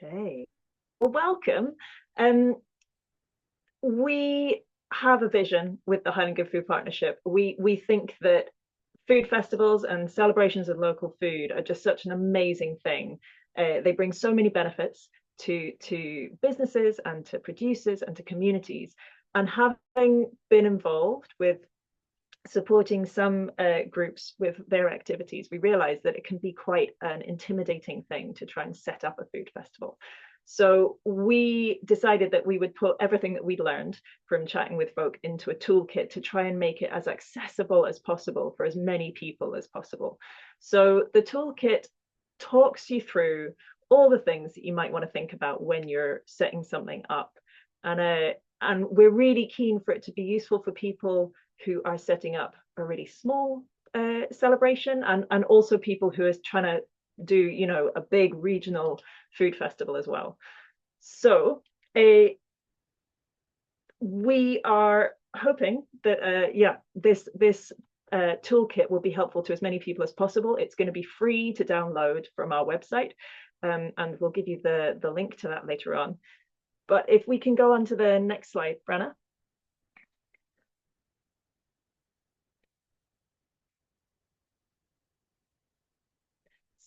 Okay. Well, welcome. Um, we have a vision with the Highland Good Food Partnership. We think that food festivals and celebrations of local food are just such an amazing thing. They bring so many benefits to businesses and to producers and to communities. And having been involved with supporting some groups with their activities, we realized that it can be quite an intimidating thing to try and set up a food festival. So we decided that we would put everything that we'd learned from chatting with folk into a toolkit to try and make it as accessible as possible for as many people as possible. So the toolkit talks you through all the things that you might want to think about when you're setting something up. And we're really keen for it to be useful for people who are setting up a really small celebration, and also people who are trying to do, a big regional food festival as well. So we are hoping that this toolkit will be helpful to as many people as possible. It's going to be free to download from our website, and we'll give you the link to that later on. But if we can go on to the next slide, Brenna.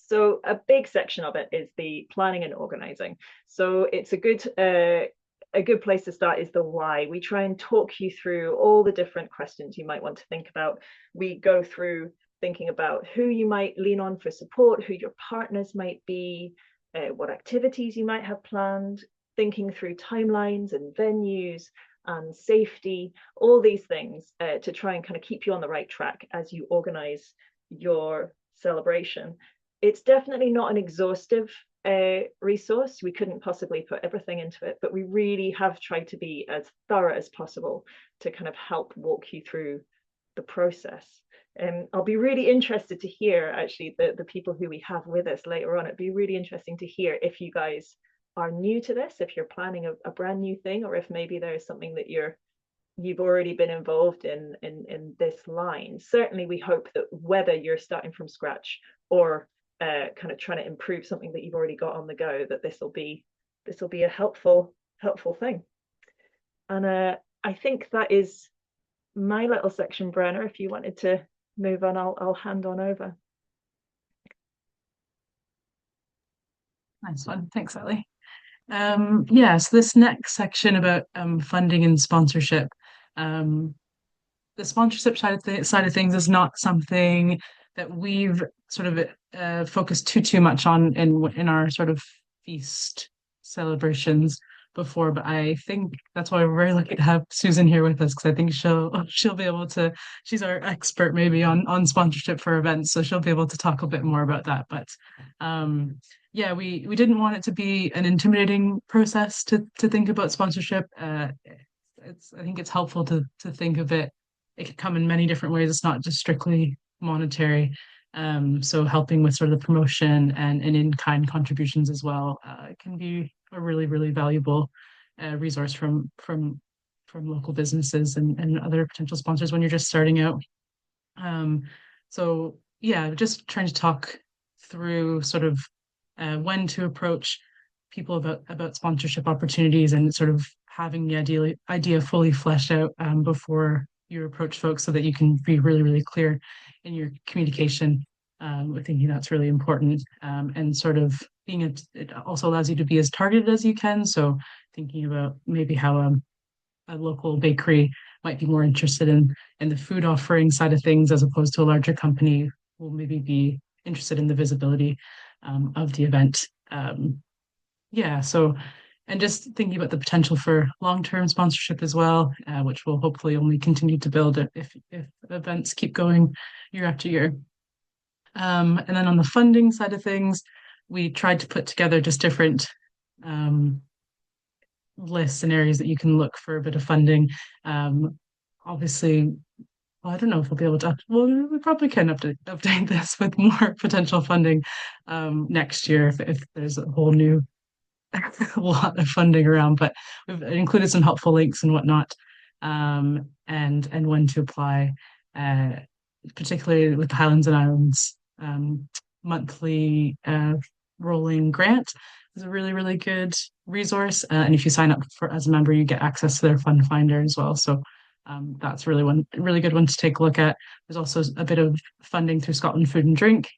So a big section of it is the planning and organizing. So it's a good place to start is the why. We try and talk you through all the different questions you might want to think about. We go through thinking about who you might lean on for support, who your partners might be, what activities you might have planned, thinking through timelines and venues and safety, all these things to try and kind of keep you on the right track as you organize your celebration. It's definitely not an exhaustive resource. We couldn't possibly put everything into it, but we really have tried to be as thorough as possible to kind of help walk you through the process. I'll be really interested to hear actually the people who we have with us later on. It'd be really interesting to hear if you guys are new to this, if you're planning a brand new thing, or if maybe there is something that you've already been involved in this line. Certainly we hope that whether you're starting from scratch or kind of trying to improve something that you've already got on the go, that this will be a helpful thing. And I think that is my little section, Brenner. If you wanted to move on, I'll hand on over. Nice one. Thanks, Ellie. Yeah, so this next section about funding and sponsorship. Um, the sponsorship side of things is not something that we've sort of focused too much on in our sort of feast celebrations before, but I think that's why we're very lucky to have Susan here with us because I think she'll be able to, she's our expert maybe on sponsorship for events, so she'll be able to talk a bit more about that. But yeah, we didn't want it to be an intimidating process to think about sponsorship. I think it's helpful to think of it. It can come in many different ways. It's not just strictly monetary. So helping with sort of the promotion and in-kind contributions as well can be a really valuable resource from local businesses and other potential sponsors when you're just starting out. Um, so yeah, just trying to talk through sort of when to approach people about sponsorship opportunities and sort of having the idea fully fleshed out before you approach folks so that you can be really clear in your communication. I think that's really important, and sort of it also allows you to be as targeted as you can. So thinking about maybe how a local bakery might be more interested in the food offering side of things as opposed to a larger company will maybe be interested in the visibility of the event. Yeah, so and just thinking about the potential for long-term sponsorship as well, which will hopefully only continue to build if events keep going year after year. And then on the funding side of things, we tried to put together just different um, lists and areas that you can look for a bit of funding. Obviously, well, I don't know if we'll be able to. Well, we probably can update this with more potential funding next year if there's a whole new lot of funding around. But we've included some helpful links and whatnot, and when to apply, uh, particularly with the Highlands and Islands monthly rolling grant. is a really, really good resource. And if you sign up for as a member, you get access to their fund finder as well. So that's really good one to take a look at. There's also a bit of funding through Scotland Food and Drink,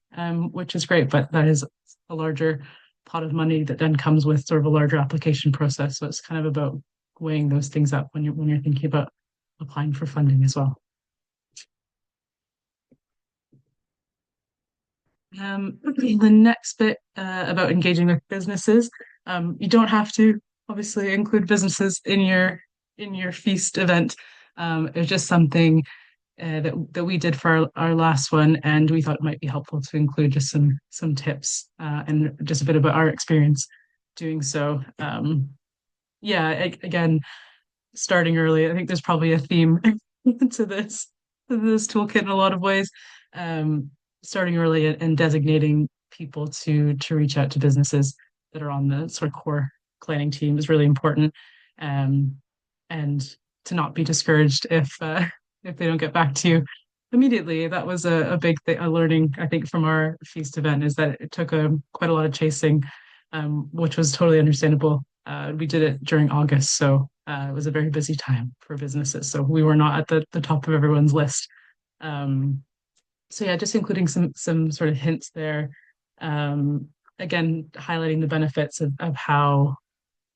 which is great, but that is a larger pot of money that then comes with sort of a larger application process. So it's kind of about weighing those things up when you're thinking about applying for funding as well. The next bit about engaging with businesses, you don't have to obviously include businesses in your feast event. It was just something that we did for our last one, and we thought it might be helpful to include just some tips and just a bit about our experience doing so. Yeah, again, starting early. I think there's probably a theme to this toolkit in a lot of ways. Um, Starting early and designating people to reach out to businesses that are on the sort of core planning team is really important. Um, and to not be discouraged if they don't get back to you immediately. That was a big thing, a learning I think from our feast event is that it took quite a lot of chasing, which was totally understandable. We did it during August, so it was a very busy time for businesses. So we were not at the top of everyone's list. Um, so yeah, just including some sort of hints there. Um, Again, highlighting the benefits of how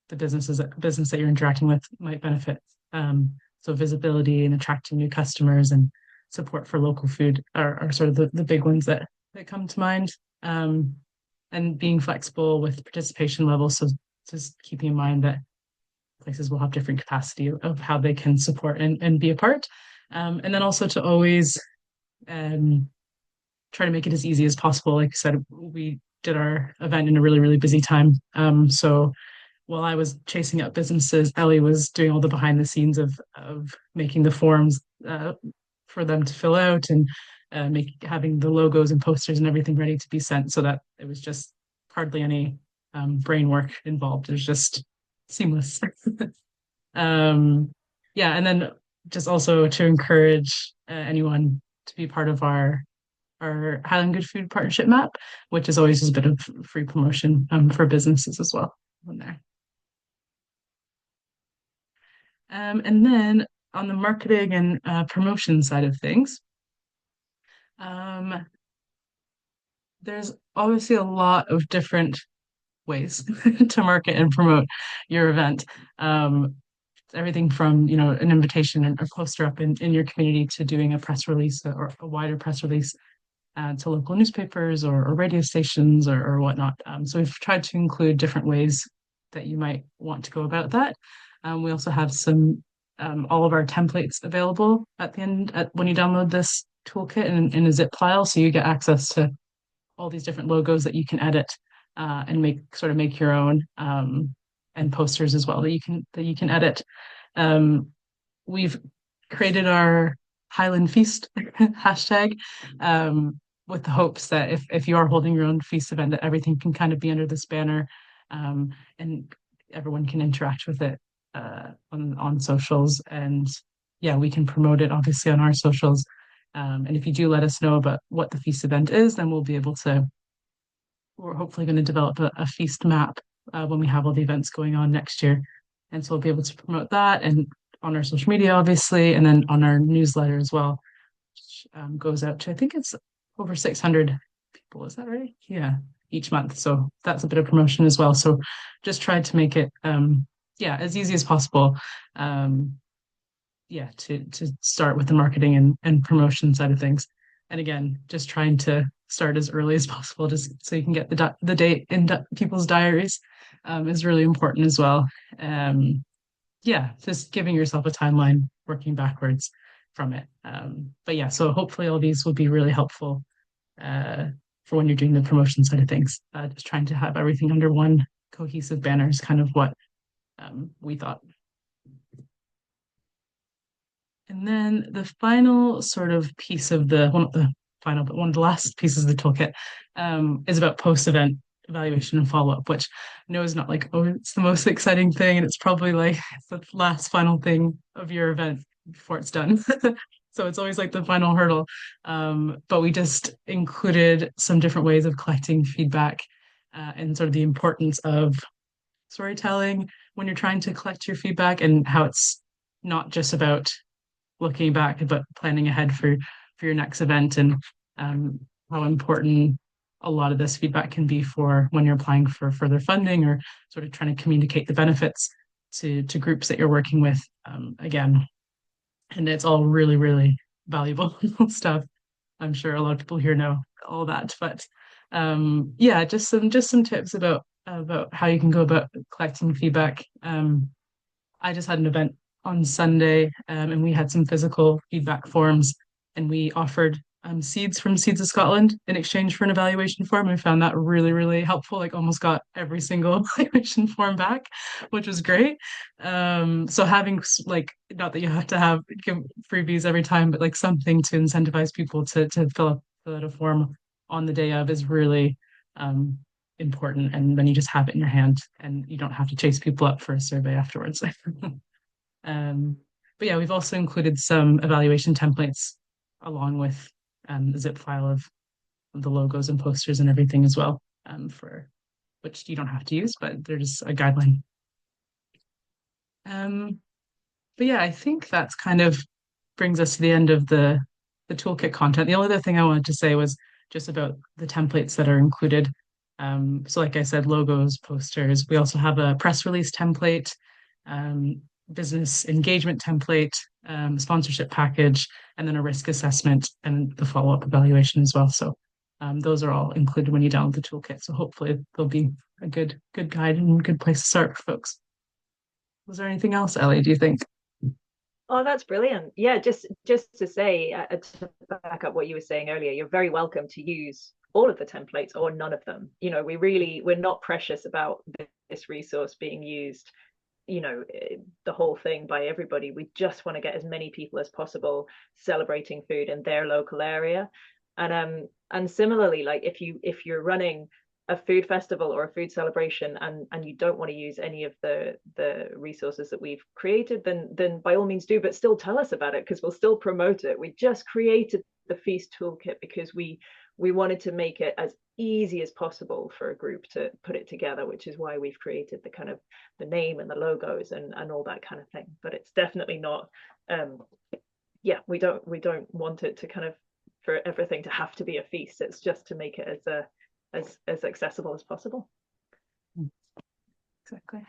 the business that you're interacting with might benefit. So visibility and attracting new customers and support for local food are sort of the big ones that come to mind. Um, and being flexible with participation levels. So just keeping in mind that places will have different capacity of how they can support and be a part. And then also to always um, try to make it as easy as possible. Like I said, we did our event in a really, really busy time. So while I was chasing up businesses, Ellie was doing all the behind the scenes of making the forms for them to fill out and having the logos and posters and everything ready to be sent, so that it was just hardly any brain work involved. It was just seamless. um, yeah, and then just also to encourage anyone to be part of our Highland Good Food Partnership map, which is always just a bit of free promotion for businesses as well on there. And then on the marketing and promotion side of things, um, there's obviously a lot of different ways to market and promote your event. Um, Everything from, an invitation and a poster up in your community to doing a press release or a wider press release to local newspapers or radio stations or whatnot. So we've tried to include different ways that you might want to go about that. We also have all of our templates available at the end when you download this toolkit in a zip file, so you get access to all these different logos that you can edit and make your own, and posters as well that you can edit. Um, we've created our Highland Feast hashtag, with the hopes that if you are holding your own feast event, that everything can kind of be under this banner, and everyone can interact with it on socials. And yeah, we can promote it obviously on our socials. And if you do let us know about what the feast event is, then we're hopefully going to develop a feast map when we have all the events going on next year. And so we'll be able to promote that and on our social media, obviously, and then on our newsletter as well, which goes out to, I think it's over 600 people. Is that right? Yeah, each month. So that's a bit of promotion as well. So just tried to make it, yeah, as easy as possible. Yeah, to start with the marketing and promotion side of things. And again, just trying to start as early as possible, just so you can get the date in people's diaries, is really important as well. Yeah, just giving yourself a timeline, working backwards from it. But yeah, so hopefully all these will be really helpful for when you're doing the promotion side of things. Just trying to have everything under one cohesive banner is kind of what we thought. And then the final sort of piece of one of the final, but one of the last pieces of the toolkit is about post-event evaluation and follow-up, which I know is not like, oh, it's the most exciting thing, and it's probably like it's the last final thing of your event before it's done. So it's always like the final hurdle. But we just included some different ways of collecting feedback and sort of the importance of storytelling when you're trying to collect your feedback, and how it's not just about looking back, but planning ahead for your next event, and how important a lot of this feedback can be for when you're applying for further funding, or sort of trying to communicate the benefits to groups that you're working with. Again, and it's all really, really valuable stuff. I'm sure a lot of people here know all that, but yeah, just some tips about how you can go about collecting feedback. I just had an event on Sunday, and we had some physical feedback forms, and we offered seeds from Seeds of Scotland in exchange for an evaluation form. I found that really, really helpful. Like almost got every single evaluation form back, which was great. So having like, not that you have to have give freebies every time, but like something to incentivize people to fill out a form on the day of is really um, important. And then you just have it in your hand, and you don't have to chase people up for a survey afterwards. Um, but yeah, we've also included some evaluation templates along with a zip file of the logos and posters and everything as well, for which you don't have to use, but they're just a guideline. Um, but yeah, I think that's kind of brings us to the end of the toolkit content. The only other thing I wanted to say was just about the templates that are included. So like I said, logos, posters. We also have a press release template, um, business engagement template, sponsorship package, and then a risk assessment and the follow-up evaluation as well. So those are all included when you download the toolkit. So hopefully they'll be a good guide and good place to start for folks. Was there anything else, Ellie, do you think? Oh, that's brilliant. Yeah, just to say, to back up what you were saying earlier, you're very welcome to use all of the templates or none of them. We're not precious about this resource being used, the whole thing by everybody. We just want to get as many people as possible celebrating food in their local area. And similarly, like if you're running a food festival or a food celebration, and you don't want to use any of the resources that we've created, then by all means do, but still tell us about it, because we'll still promote it. We just created the Feast Toolkit because we wanted to make it as easy as possible for a group to put it together, which is why we've created the kind of the name and the logos and all that kind of thing. But it's definitely not yeah, we don't want it to kind of, for everything to have to be a feast. It's just to make it as accessible as possible. Exactly.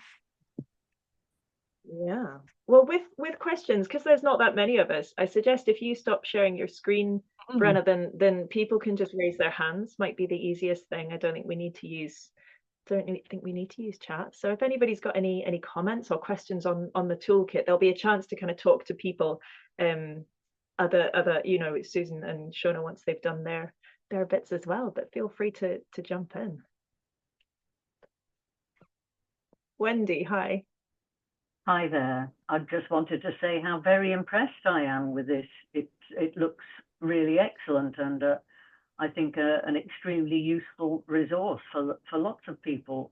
Yeah. Well, with questions, because there's not that many of us, I suggest if you stop sharing your screen, Brenna, then people can just raise their hands. Might be the easiest thing. I don't think we need to use chat. So if anybody's got any comments or questions on the toolkit, there'll be a chance to kind of talk to people, other Susan and Shona, once they've done their bits as well. But feel free to jump in. Wendy, hi. Hi there. I just wanted to say how very impressed I am with this. It looks really excellent, and I think an extremely useful resource for lots of people.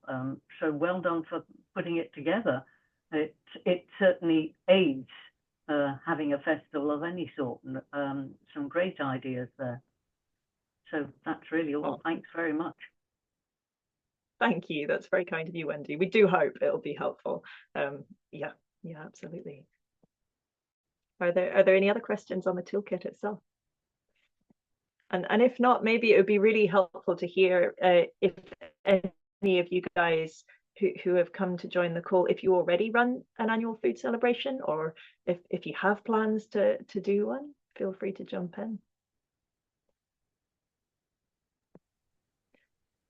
So well done for putting it together. It certainly aids having a festival of any sort. Some great ideas there. So that's really all. Thanks very much. Thank you. That's very kind of you, Wendy. We do hope it'll be helpful. Yeah, absolutely. Are there any other questions on the toolkit itself? And if not, maybe it would be really helpful to hear if any of you guys who have come to join the call, if you already run an annual food celebration, or if you have plans to do one, feel free to jump in.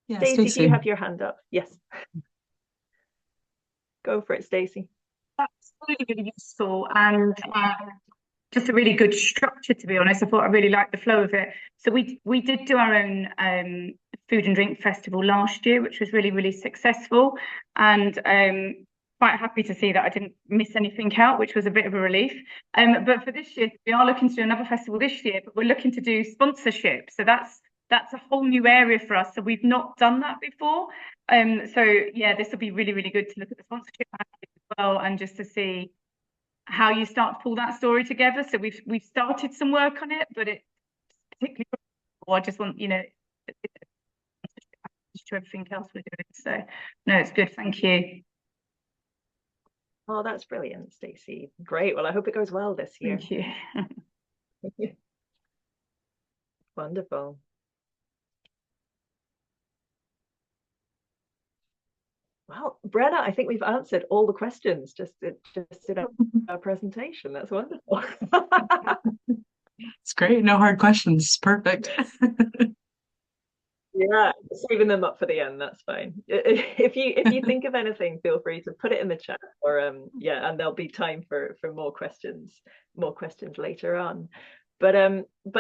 Yeah, Stacey, do you have your hand up? Yes. Go for it, Stacey. That's really, really useful, and just a really good structure, to be honest. I thought I really liked the flow of it. So we did do our own food and drink festival last year, which was really, really successful. And quite happy to see that I didn't miss anything out, which was a bit of a relief. But for this year, we are looking to do another festival this year, but we're looking to do sponsorship. So that's a whole new area for us. So we've not done that before. So yeah, this will be really, really good to look at the sponsorship as well, and just to see how you start to pull that story together. So we've started some work on it, but it's particularly, I just want, to everything else we're doing. So no, it's good. Thank you. Oh, that's brilliant, Stacey. Great. Well, I hope it goes well this year. Thank you. Wonderful. Well, Brenna, I think we've answered all the questions just in our presentation. That's wonderful. It's great. No hard questions. Perfect. Yeah, saving them up for the end. That's fine. If you think of anything, feel free to put it in the chat, or yeah, and there'll be time for more questions later on. But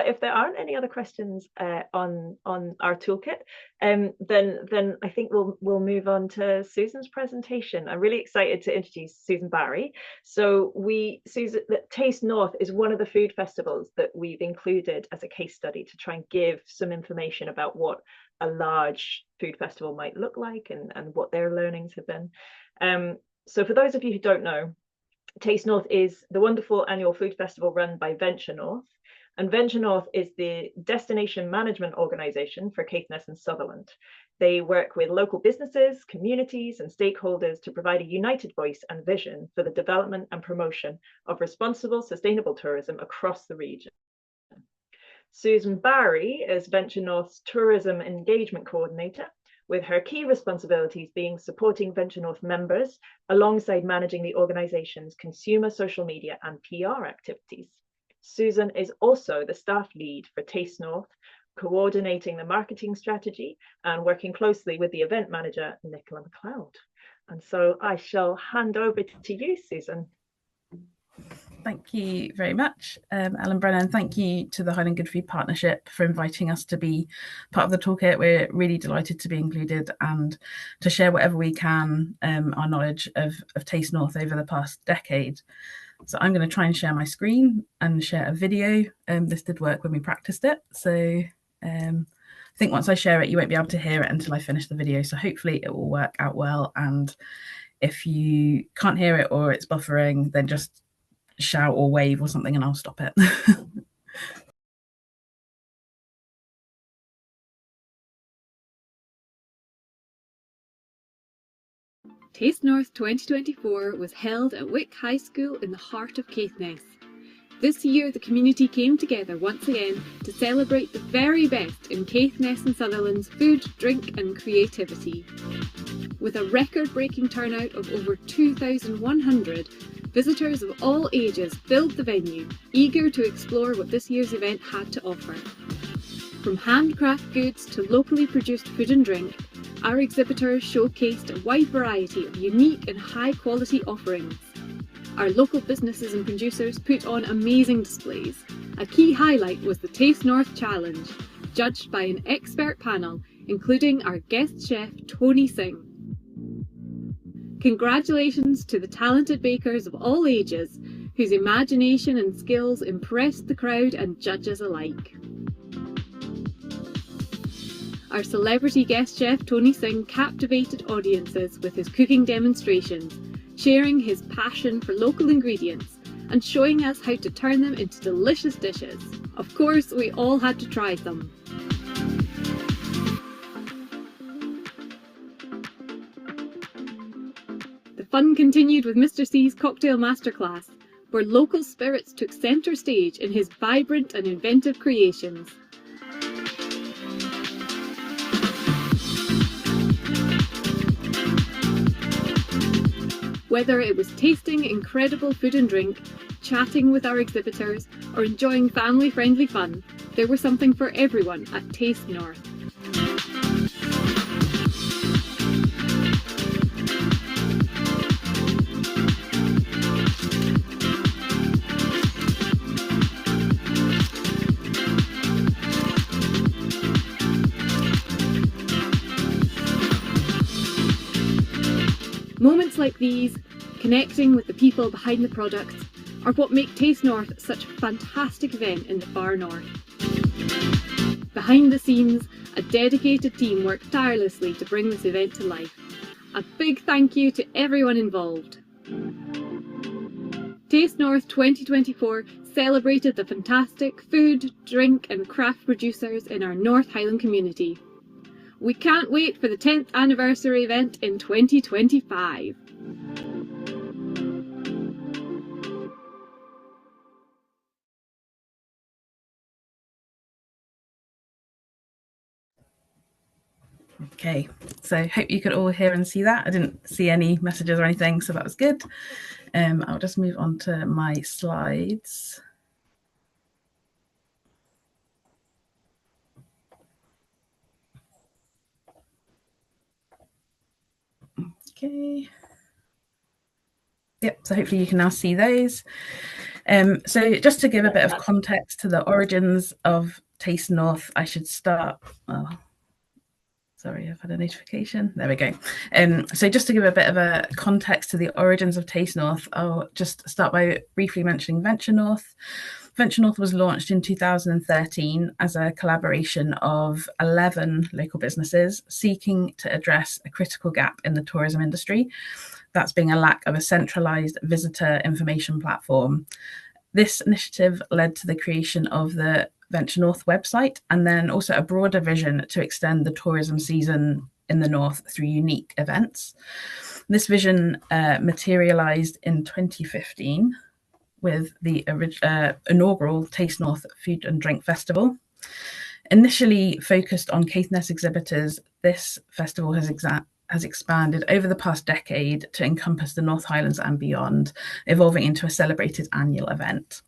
if there aren't any other questions on our toolkit, then I think we'll move on to Susan's presentation. I'm really excited to introduce Susan Barry. So Susan, Taste North is one of the food festivals that we've included as a case study to try and give some information about what a large food festival might look like and what their learnings have been. So for those of you who don't know, Taste North is the wonderful annual food festival run by Venture North. And Venture North is the destination management organisation for Caithness and Sutherland. They work with local businesses, communities and stakeholders to provide a united voice and vision for the development and promotion of responsible, sustainable tourism across the region. Susan Barry is Venture North's Tourism Engagement Coordinator, with her key responsibilities being supporting Venture North members alongside managing the organisation's consumer, social media and PR activities. Susan is also the staff lead for Taste North, coordinating the marketing strategy and working closely with the event manager, Nicola McLeod. And so I shall hand over to you, Susan. Thank you very much, Ellen Brennan. Thank you to the Highland Good Food Partnership for inviting us to be part of the toolkit. We're really delighted to be included and to share whatever we can, our knowledge of Taste North over the past decade. So I'm going to try and share my screen and share a video. This did work when we practiced it. So I think once I share it, you won't be able to hear it until I finish the video. So hopefully it will work out well. And if you can't hear it or it's buffering, then just shout or wave or something and I'll stop it. Taste North 2024 was held at Wick High School in the heart of Caithness. This year the community came together once again to celebrate the very best in Caithness and Sutherland's food, drink and creativity. With a record-breaking turnout of over 2,100, visitors of all ages filled the venue, eager to explore what this year's event had to offer. From handcraft goods to locally produced food and drink, our exhibitors showcased a wide variety of unique and high-quality offerings. Our local businesses and producers put on amazing displays. A key highlight was the Taste North Challenge, judged by an expert panel, including our guest chef, Tony Singh. Congratulations to the talented bakers of all ages, whose imagination and skills impressed the crowd and judges alike. Our celebrity guest chef Tony Singh captivated audiences with his cooking demonstrations, sharing his passion for local ingredients and showing us how to turn them into delicious dishes. Of course, we all had to try some. The fun continued with Mr. C's cocktail masterclass, where local spirits took centre stage in his vibrant and inventive creations. Whether it was tasting incredible food and drink, chatting with our exhibitors, or enjoying family-friendly fun, there was something for everyone at Taste North. Moments like these, connecting with the people behind the products, are what make Taste North such a fantastic event in the far north. Behind the scenes, a dedicated team worked tirelessly to bring this event to life. A big thank you to everyone involved. Taste North 2024 celebrated the fantastic food, drink and craft producers in our North Highland community. We can't wait for the 10th anniversary event in 2025. Okay, so hope you could all hear and see that. I didn't see any messages or anything, so that was good. I'll just move on to my slides. Okay. Yep, so hopefully you can now see those. So just to give a bit of context to the origins of Taste North, I should start. Oh, sorry, I've had a notification. There we go. So just to give a bit of a context to the origins of Taste North, I'll just start by briefly mentioning Venture North. Venture North was launched in 2013 as a collaboration of 11 local businesses seeking to address a critical gap in the tourism industry. That's being a lack of a centralised visitor information platform. This initiative led to the creation of the Venture North website, and then also a broader vision to extend the tourism season in the North through unique events. This vision materialised in 2015 with the inaugural Taste North Food and Drink Festival. Initially focused on Caithness exhibitors, this festival has expanded over the past decade to encompass the North Highlands and beyond, evolving into a celebrated annual event.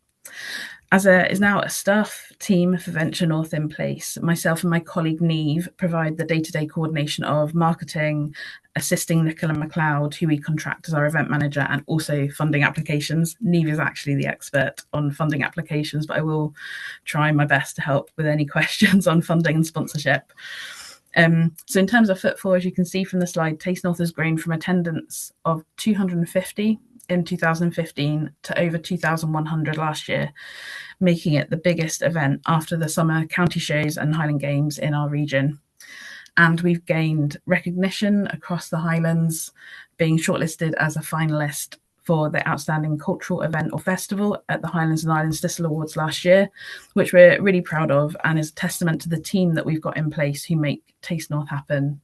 As there is now a staff team for Venture North in place, myself and my colleague Neve provide the day-to-day coordination of marketing, assisting Nicola MacLeod, who we contract as our event manager, and also funding applications. Neve is actually the expert on funding applications, but I will try my best to help with any questions on funding and sponsorship. So in terms of footfall, as you can see from the slide, Taste North has grown from attendance of 250 in 2015 to over 2,100 last year, making it the biggest event after the summer county shows and Highland Games in our region. And we've gained recognition across the Highlands, being shortlisted as a finalist for the Outstanding Cultural Event or Festival at the Highlands and Islands Thistle Awards last year, which we're really proud of and is a testament to the team that we've got in place who make Taste North happen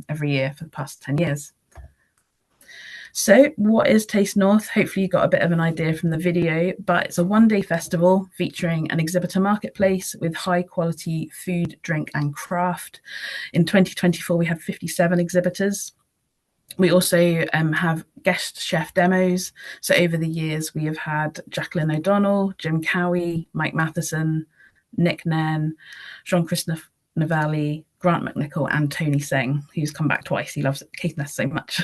every year for the past 10 years. So what is Taste North? Hopefully you got a bit of an idea from the video, but it's a one-day festival featuring an exhibitor marketplace with high quality food, drink and craft. In 2024, we have 57 exhibitors. We also have guest chef demos. So over the years, we have had Jacqueline O'Donnell, Jim Cowie, Mike Matheson, Nick Nairn, Jean-Christophe Navalli, Grant McNichol and Tony Singh, who's come back twice. He loves Caithness so much.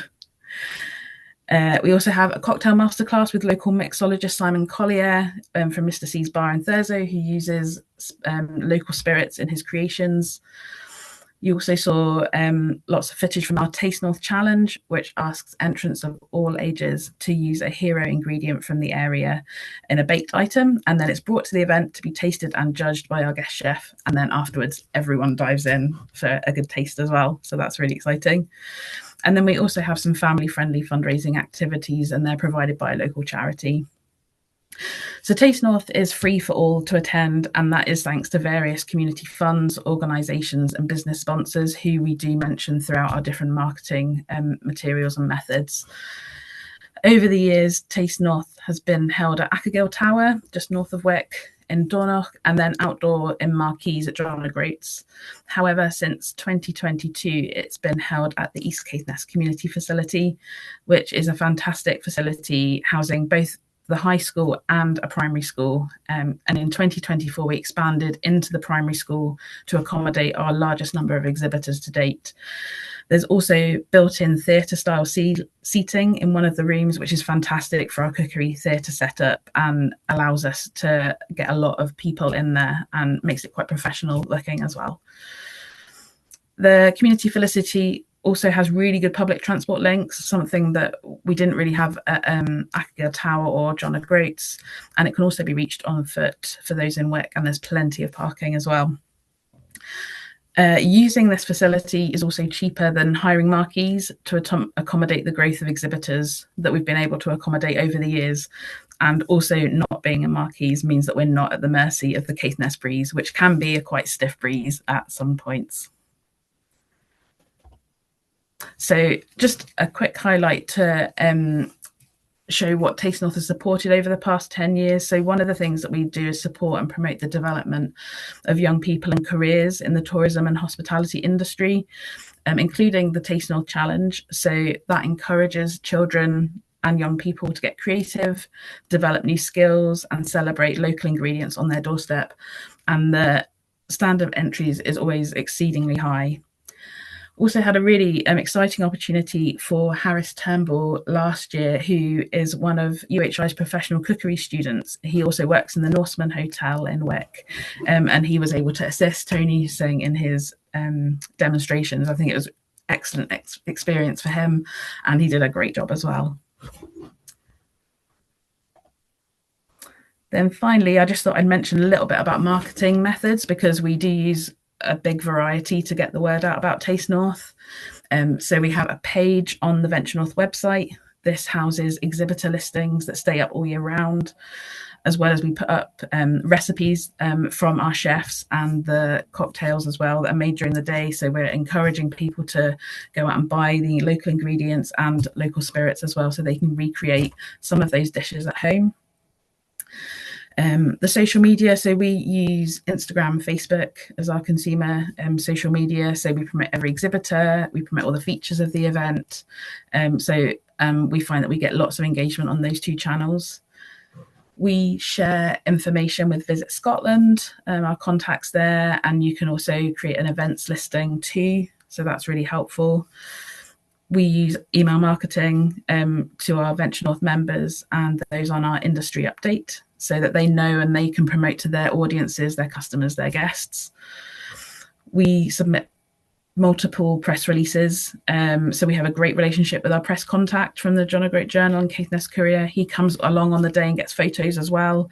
We also have a cocktail masterclass with local mixologist Simon Collier from Mr. C's Bar in Thurso, who uses local spirits in his creations. You also saw lots of footage from our Taste North Challenge, which asks entrants of all ages to use a hero ingredient from the area in a baked item, and then it's brought to the event to be tasted and judged by our guest chef, and then afterwards everyone dives in for a good taste as well, so that's really exciting. And then we also have some family-friendly fundraising activities, and they're provided by a local charity. So Taste North is free for all to attend, and that is thanks to various community funds, organisations and business sponsors who we do mention throughout our different marketing materials and methods. Over the years, Taste North has been held at Ackergill Tower, just north of Wick, in Dornoch, and then outdoor in Marquise at John O'Groats. However, since 2022, it's been held at the East Caithness Community Facility, which is a fantastic facility housing both the high school and a primary school. And in 2024, we expanded into the primary school to accommodate our largest number of exhibitors to date. There's also built-in theatre style seating in one of the rooms, which is fantastic for our cookery theatre setup and allows us to get a lot of people in there and makes it quite professional looking as well. The community facility also has really good public transport links, something that we didn't really have at Ackergill Tower or John O'Groats, and it can also be reached on foot for those in Wick, and there's plenty of parking as well. Using this facility is also cheaper than hiring marquees to accommodate the growth of exhibitors that we've been able to accommodate over the years. And also not being a marquees means that we're not at the mercy of the Caithness breeze, which can be a quite stiff breeze at some points. So just a quick highlight to show what Taste North has supported over the past 10 years. So one of the things that we do is support and promote the development of young people and careers in the tourism and hospitality industry, including the Taste North Challenge. So that encourages children and young people to get creative, develop new skills, and celebrate local ingredients on their doorstep. And the standard of entries is always exceedingly high. Also had a really exciting opportunity for Harris Turnbull last year, who is one of UHI's professional cookery students. He also works in the Norseman Hotel in Wick, and he was able to assist Tony Singh in his demonstrations. I think it was excellent experience for him, and he did a great job as well. Then finally, I just thought I'd mention a little bit about marketing methods, because we do use a big variety to get the word out about Taste North. So we have a page on the Venture North website. This houses exhibitor listings that stay up all year round, as well as we put up recipes from our chefs and the cocktails as well that are made during the day. So we're encouraging people to go out and buy the local ingredients and local spirits as well, so they can recreate some of those dishes at home. The social media, so we use Instagram, Facebook as our consumer social media. So we promote every exhibitor, we promote all the features of the event. So we find that we get lots of engagement on those two channels. We share information with Visit Scotland, our contacts there, and you can also create an events listing too. So that's really helpful. We use email marketing to our Venture North members and those on our industry update, so that they know and they can promote to their audiences, their customers, their guests. We submit multiple press releases. So we have a great relationship with our press contact from the John O'Groat Journal and Caithness Courier. He comes along on the day and gets photos as well.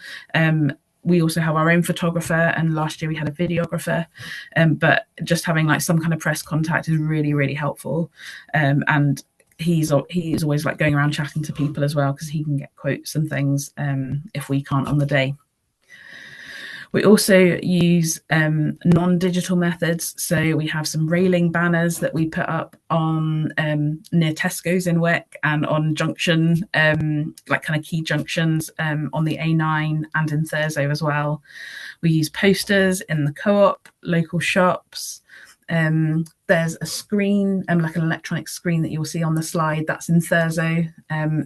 We also have our own photographer, and last year we had a videographer. But just having like some kind of press contact is really, really helpful. And he's always like going around chatting to people as well, because he can get quotes and things if we can't on the day. We also use non-digital methods. So we have some railing banners that we put up on near Tesco's in Wick and on junction, like kind of key junctions on the A9 and in Thurso as well. We use posters in the co-op, local shops. There's a screen, like an electronic screen that you'll see on the slide, that's in Thurso.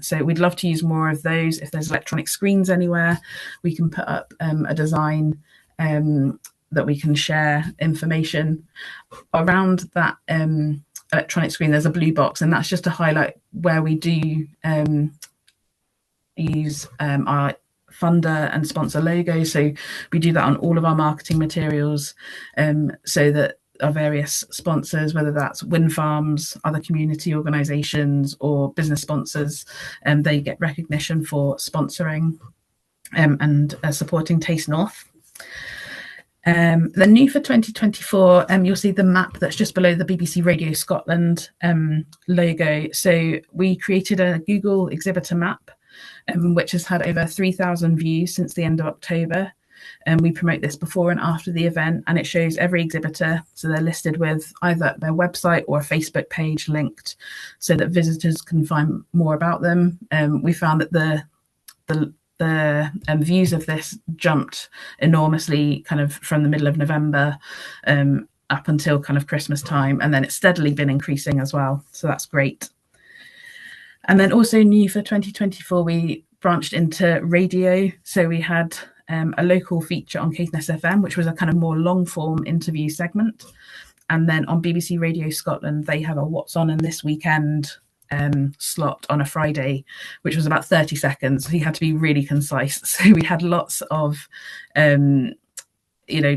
So we'd love to use more of those. If there's electronic screens anywhere, we can put up a design that we can share information around that electronic screen. There's a blue box, and that's just to highlight where we do use our funder and sponsor logos. So we do that on all of our marketing materials, so that our various sponsors, whether that's wind farms, other community organisations or business sponsors, they get recognition for sponsoring and supporting Taste North. Then new for 2024, you'll see the map that's just below the BBC Radio Scotland logo. So we created a Google exhibitor map, which has had over 3,000 views since the end of October. And we promote this before and after the event, and it shows every exhibitor. So they're listed with either their website or a Facebook page linked, so that visitors can find more about them. We found that the views of this jumped enormously kind of from the middle of November up until kind of Christmas time, and then it's steadily been increasing as well. So that's great. And then also new for 2024, we branched into radio. So we had a local feature on Caithness FM, which was a kind of more long form interview segment. And then on BBC Radio Scotland, they have a What's On in This Weekend slot on a Friday, which was about 30 seconds. He had to be really concise. So we had lots of,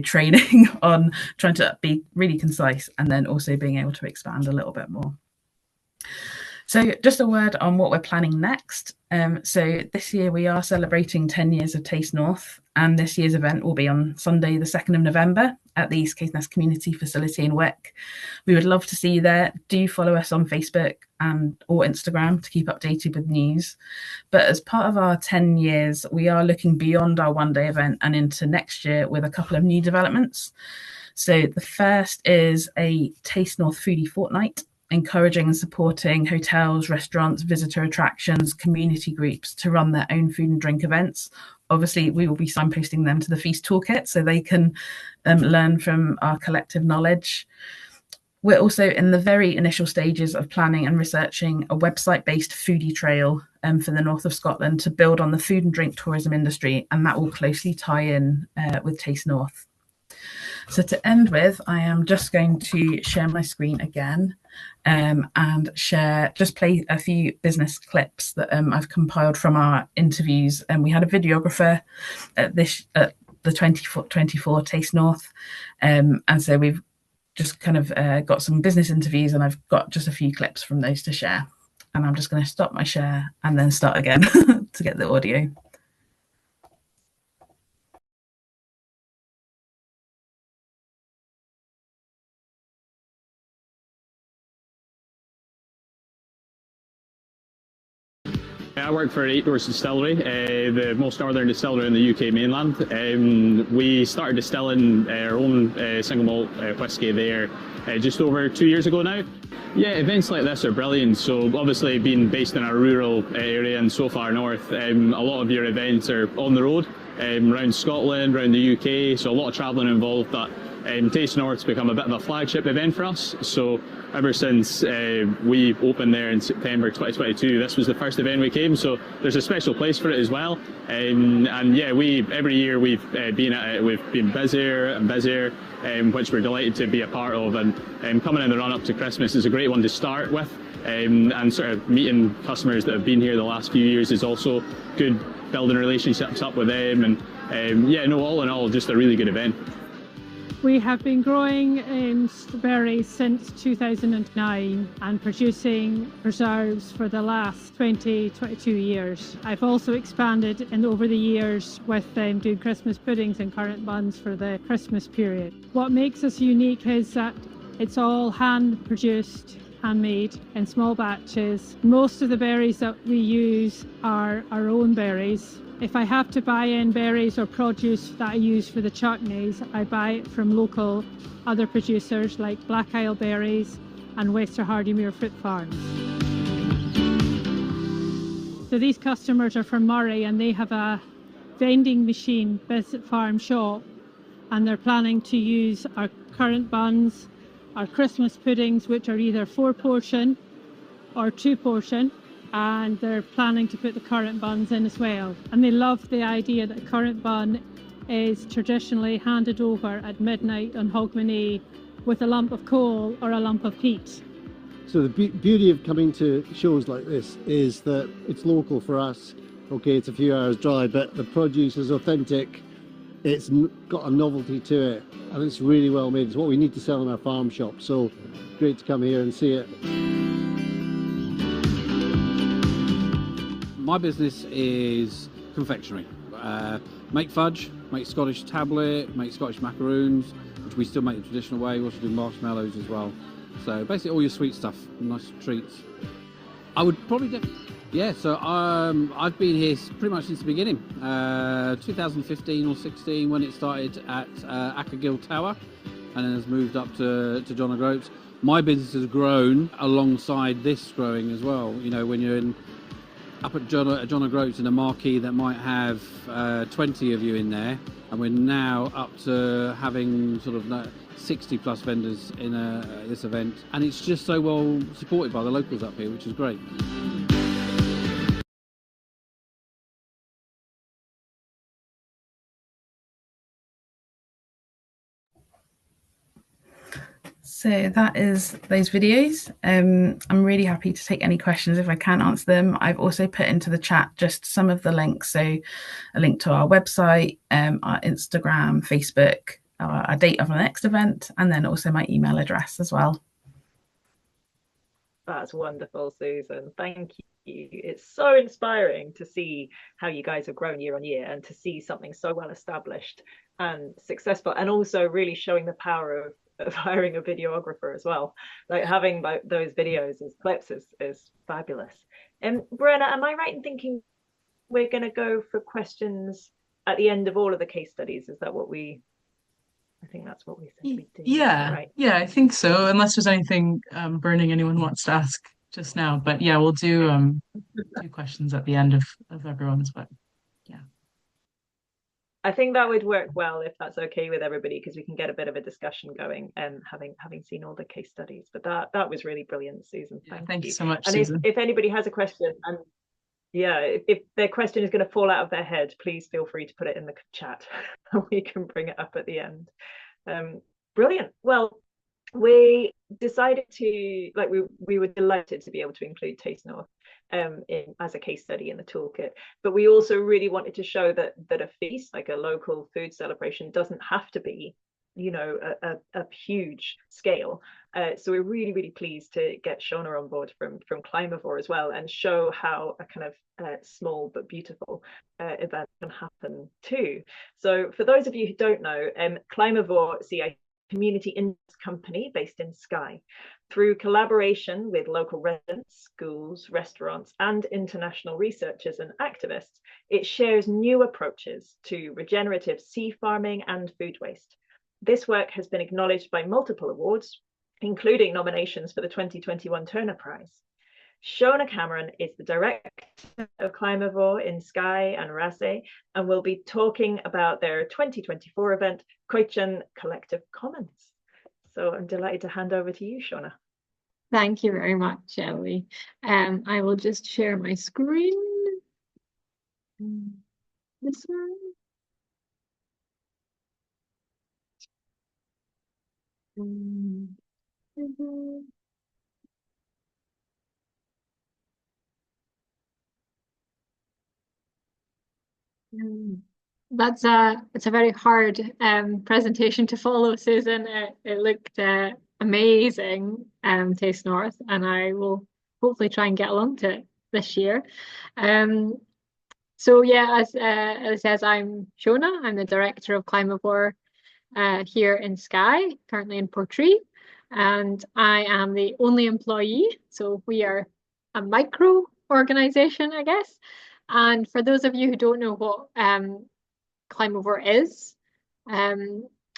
training on trying to be really concise and then also being able to expand a little bit more. So just a word on what we're planning next. So this year we are celebrating 10 years of Taste North, and this year's event will be on Sunday, the 2nd of November at the East Caithness Community Facility in Wick. We would love to see you there. Do follow us on Facebook or Instagram to keep updated with news. But as part of our 10 years, we are looking beyond our one-day event and into next year with a couple of new developments. So the first is a Taste North Foodie Fortnight, encouraging and supporting hotels, restaurants, visitor attractions, community groups to run their own food and drink events. Obviously, we will be signposting them to the FEAST Toolkit so they can learn from our collective knowledge. We're also in the very initial stages of planning and researching a website-based foodie trail for the north of Scotland to build on the food and drink tourism industry, and that will closely tie in with Taste North. So to end with, I am just going to share my screen again and play a few business clips that I've compiled from our interviews. And we had a videographer at the 2024 Taste North, and so we've just kind of got some business interviews, and I've got just a few clips from those to share. And I'm just going to stop my share and then start again to get the audio. I work for 8 Doors Distillery, the most northern distillery in the UK mainland. We started distilling our own single malt whisky there just over 2 years ago now. Yeah, events like this are brilliant. So obviously being based in a rural area and so far north, a lot of your events are on the road, around Scotland, around the UK, so a lot of travelling involved. That Taste North's become a bit of a flagship event for us. So ever since we opened there in September 2022, this was the first event we came. So there's a special place for it as well. And yeah, every year we've been at it. We've been busier and busier, which we're delighted to be a part of. And coming in the run up to Christmas is a great one to start with. And sort of meeting customers that have been here the last few years is also good, building relationships up with them. And yeah, no, all in all, just a really good event. We have been growing berries since 2009 and producing preserves for the last 22 years. I've also expanded over the years with doing Christmas puddings and currant buns for the Christmas period. What makes us unique is that it's all hand produced, handmade in small batches. Most of the berries that we use are our own berries. If I have to buy in berries or produce that I use for the chutneys, I buy it from local other producers like Black Isle Berries and Wester Hardymuir Fruit Farms. So these customers are from Murray and they have a vending machine, Bisset Farm shop, and they're planning to use our currant buns, our Christmas puddings, which are either 4-portion or 2-portion. And they're planning to put the currant buns in as well. And they love the idea that currant bun is traditionally handed over at midnight on Hogmanay with a lump of coal or a lump of peat. So the beauty of coming to shows like this is that it's local for us. Okay, it's a few hours drive, but the produce is authentic. It's got a novelty to it, and it's really well made. It's what we need to sell in our farm shop. So great to come here and see it. My business is confectionery. Make fudge, make Scottish tablet, make Scottish macaroons, which we still make the traditional way. We also do marshmallows as well. So basically all your sweet stuff, nice treats. I would probably so I've been here pretty much since the beginning. 2015 or 16 when it started at Ackergill Tower and then has moved up to John O'Groats. My business has grown alongside this growing as well. You know, when you're up at John O'Groats in a marquee that might have 20 of you in there, and we're now up to having sort of 60 plus vendors in this event, and it's just so well supported by the locals up here, which is great. So that is those videos. I'm really happy to take any questions if I can't answer them. I've also put into the chat just some of the links. So a link to our website, our Instagram, Facebook, a date of our next event, and then also my email address as well. That's wonderful, Susan. Thank you. It's so inspiring to see how you guys have grown year on year and to see something so well established and successful, and also really showing the power of hiring a videographer as well. Like having those videos as clips is fabulous. And Brenna, am I right in thinking we're going to go for questions at the end of all of the case studies? Is that what we I think that's what we said we'd do. Yeah, Right. yeah, I think so. Unless there's anything burning anyone wants to ask just now. But yeah, we'll do 2 questions at the end of everyone's, but yeah. I think that would work well if that's okay with everybody, because we can get a bit of a discussion going, having seen all the case studies. But that was really brilliant, Susan. Thank you so much, and Susan. if anybody has a question, and yeah, if their question is going to fall out of their head, please feel free to put it in the chat. We can bring it up at the end. Brilliant. Well, we decided to, like, we were delighted to be able to include Taste North as a case study in the toolkit, but we also really wanted to show that a feast, like a local food celebration, doesn't have to be, you know, a huge scale. So we're really pleased to get Shona on board from Climavore as well, and show how a kind of small but beautiful event can happen too. So for those of you who don't know, Climavore CIT community interest company based in Skye. Through collaboration with local residents, schools, restaurants, and international researchers and activists, it shares new approaches to regenerative sea farming and food waste. This work has been acknowledged by multiple awards, including nominations for the 2021 Turner Prize. Shona Cameron is the director of Climavore in Skye and Raasay, and will be talking about their 2024 event, Coichan Collective Commons. So I'm delighted to hand over to you, Shona. Thank you very much, Ellie. I will just share my screen. This one. It's a very hard presentation to follow, Susan. It looked amazing, Taste North, and I will hopefully try and get along to it this year. So yeah, as it says, I'm Shona. I'm the director of Climavore here in Skye, currently in Portree, and I am the only employee. So we are a micro organization, I guess. And for those of you who don't know what Climavore is,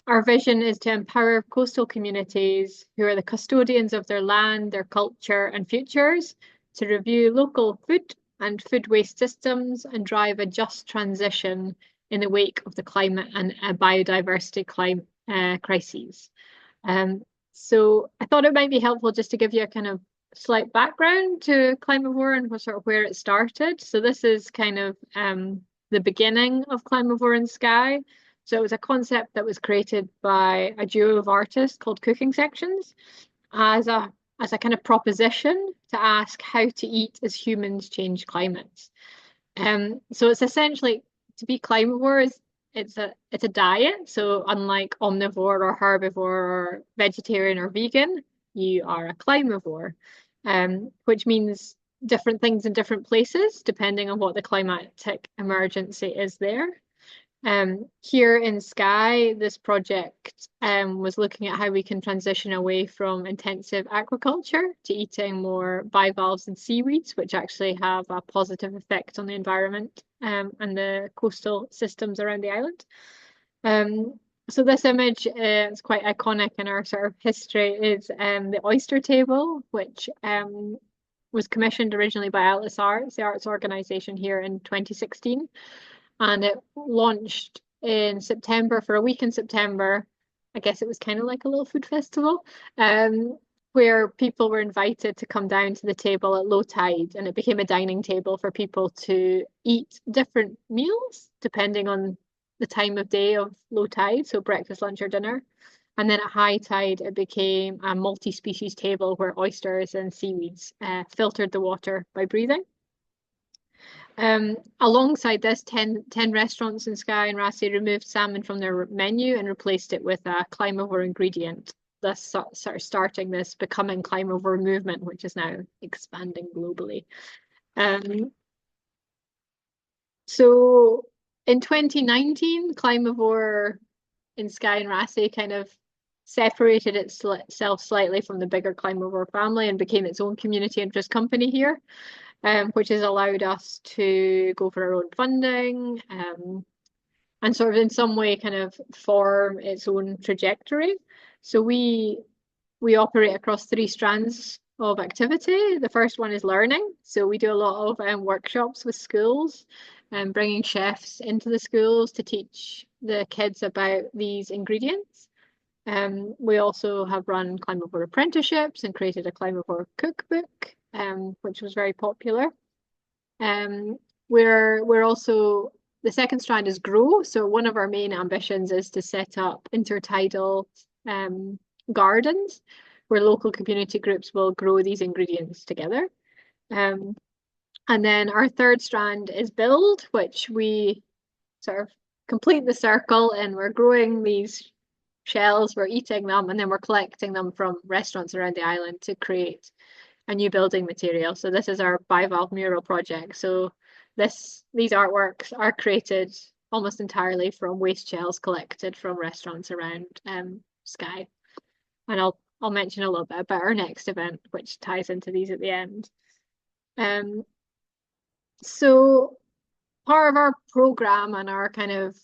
our vision is to empower coastal communities who are the custodians of their land, their culture and futures, to review local food and food waste systems and drive a just transition in the wake of the climate and biodiversity crises. So I thought it might be helpful just to give you a kind of slight background to Climavore and sort of where it started. So this is kind of the beginning of Climavore in Skye. So it was a concept that was created by a duo of artists called Cooking Sections as a kind of proposition to ask how to eat as humans change climates. So it's essentially, to be Climavore, it's a diet. So unlike omnivore or herbivore or vegetarian or vegan, you are a Climavore, which means different things in different places depending on what the climatic emergency is there. Here in Skye, this project was looking at how we can transition away from intensive aquaculture to eating more bivalves and seaweeds, which actually have a positive effect on the environment and the coastal systems around the island. So this image is quite iconic in our sort of history, is the oyster table, which was commissioned originally by Atlas Arts, the arts organisation here in 2016. And it launched in September, for a week in September. I guess it was kind of like a little food festival, where people were invited to come down to the table at low tide, and it became a dining table for people to eat different meals depending on the time of day of low tide, so breakfast, lunch or dinner. And then at high tide, it became a multi-species table where oysters and seaweeds filtered the water by breathing. Alongside this, 10 restaurants in Skye and Raasay removed salmon from their menu and replaced it with a Climavore ingredient, thus sort of starting this Becoming Climavore movement, which is now expanding globally. So in 2019, Climavore in Skye and Raasay kind of separated itself slightly from the bigger Climavore family and became its own community interest company here, which has allowed us to go for our own funding. And sort of in some way kind of form its own trajectory. So we operate across 3 strands of activity. The first one is learning. So we do a lot of workshops with schools and bringing chefs into the schools to teach the kids about these ingredients. We also have run Climavore apprenticeships and created a Climavore cookbook, which was very popular. We're also, the second strand is grow. So one of our main ambitions is to set up intertidal gardens where local community groups will grow these ingredients together. And then our third strand is build, which we sort of complete the circle, and we're growing these shells, we're eating them, and then we're collecting them from restaurants around the island to create a new building material. So this is our bivalve mural project. So these artworks are created almost entirely from waste shells collected from restaurants around Skye. And I'll mention a little bit about our next event, which ties into these at the end. So part of our program and our kind of,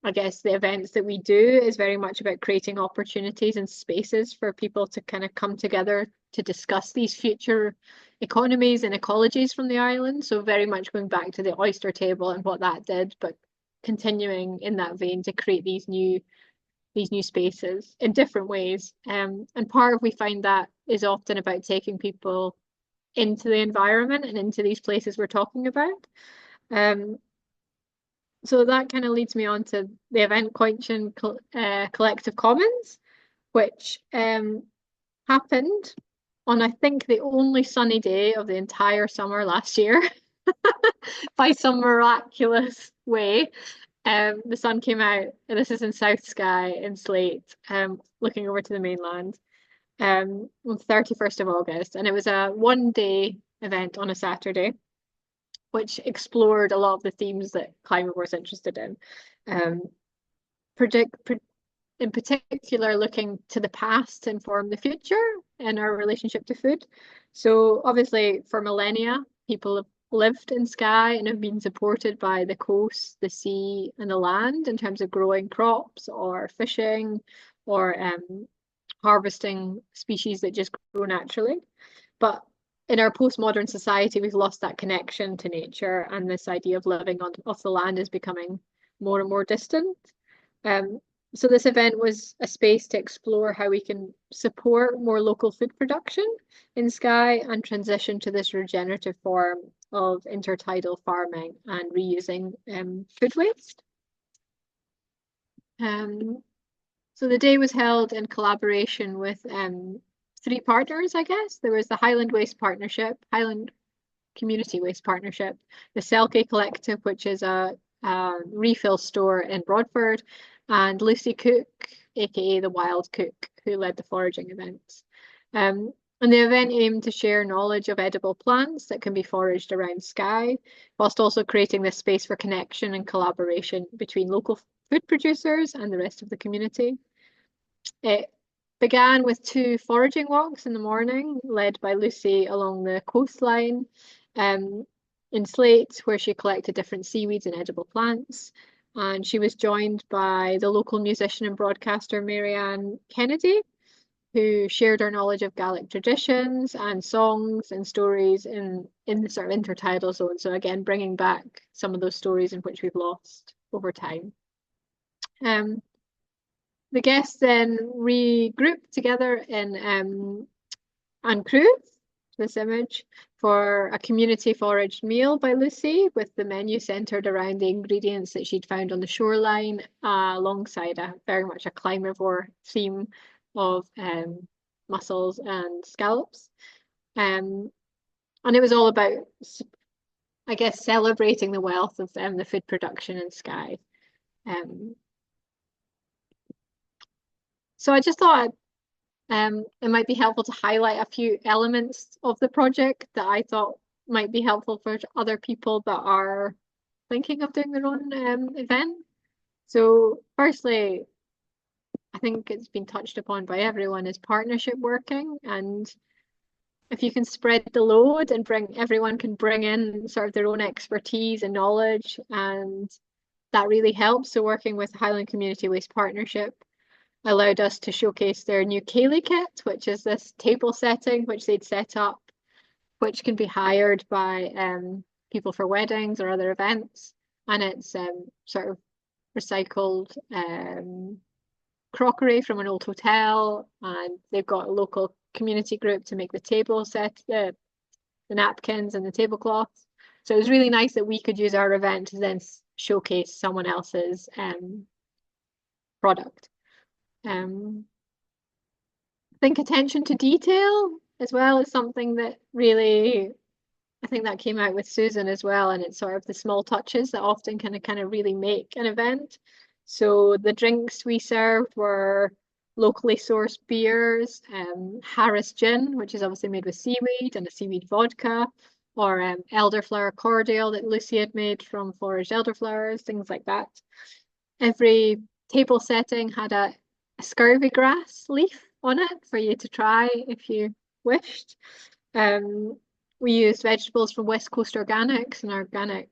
I guess, the events that we do is very much about creating opportunities and spaces for people to kind of come together to discuss these future economies and ecologies from the island. So very much going back to the oyster table and what that did, but continuing in that vein to create these new spaces in different ways. And part of we find that is often about taking people into the environment and into these places we're talking about. So that kind of leads me on to the event Coinchen Collective Commons, which happened on, I think, the only sunny day of the entire summer last year. By some miraculous way. The sun came out, and this is in South Skye in Slate, looking over to the mainland, on the 31st of August. And it was a 1-day event on a Saturday, which explored a lot of the themes that Climavore was interested in. In particular, looking to the past to inform the future and our relationship to food. So obviously for millennia, people have lived in Skye and have been supported by the coast, the sea and the land in terms of growing crops or fishing or harvesting species that just grow naturally. But in our postmodern society, we've lost that connection to nature, and this idea of living off the land is becoming more and more distant. So this event was a space to explore how we can support more local food production in Skye and transition to this regenerative form of intertidal farming and reusing food waste. So the day was held in collaboration with 3 partners, I guess. There was the Highland Waste Partnership, Highland Community Waste Partnership, the Selkie Collective, which is a refill store in Broadford, and Lucy Cook, aka the Wild Cook, who led the foraging events. And the event aimed to share knowledge of edible plants that can be foraged around Skye, whilst also creating this space for connection and collaboration between local food producers and the rest of the community. It began with 2 foraging walks in the morning, led by Lucy along the coastline in Slate, where she collected different seaweeds and edible plants. And she was joined by the local musician and broadcaster Marianne Kennedy, who shared her knowledge of Gaelic traditions and songs and stories in the sort of intertidal zone. So again, bringing back some of those stories in which we've lost over time. The guests then regrouped together in Ancrew, this image, for a community foraged meal by Lucy, with the menu centred around the ingredients that she'd found on the shoreline, alongside very much a Climavore theme of mussels and scallops. And it was all about, I guess, celebrating the wealth of the food production in Skye. So I just thought it might be helpful to highlight a few elements of the project that I thought might be helpful for other people that are thinking of doing their own event. So firstly, I think it's been touched upon by everyone, is partnership working. And if you can spread the load and everyone can bring in sort of their own expertise and knowledge and that really helped. So working with Highland Community Waste Partnership allowed us to showcase their new Ceilidh kit, which is this table setting which they'd set up, which can be hired by people for weddings or other events. And it's sort of recycled crockery from an old hotel, and they've got a local community group to make the table set, the napkins and the tablecloths. So it was really nice that we could use our event to then showcase someone else's product. I think attention to detail as well is something that really, I think that came out with Susan as well, and it's sort of the small touches that often kind of really make an event. So the drinks we served were locally sourced beers, Harris gin, which is obviously made with seaweed, and a seaweed vodka, or elderflower cordial that Lucy had made from foraged elderflowers, things like that. Every table setting had a scurvy grass leaf on it for you to try if you wished. We used vegetables from West Coast Organics, an organic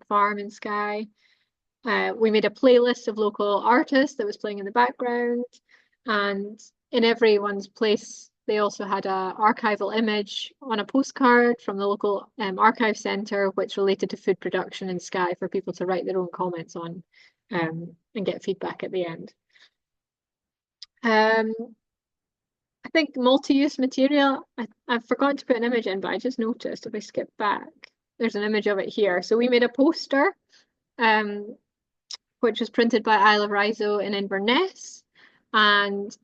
farm in Skye. We made a playlist of local artists that was playing in the background, and in everyone's place they also had an archival image on a postcard from the local archive centre which related to food production in Skye for people to write their own comments on and get feedback at the end. I think multi-use material, I forgot to put an image in, but I just noticed if I skip back, there's an image of it here. So we made a poster, which was printed by Isle of Riso in Inverness. And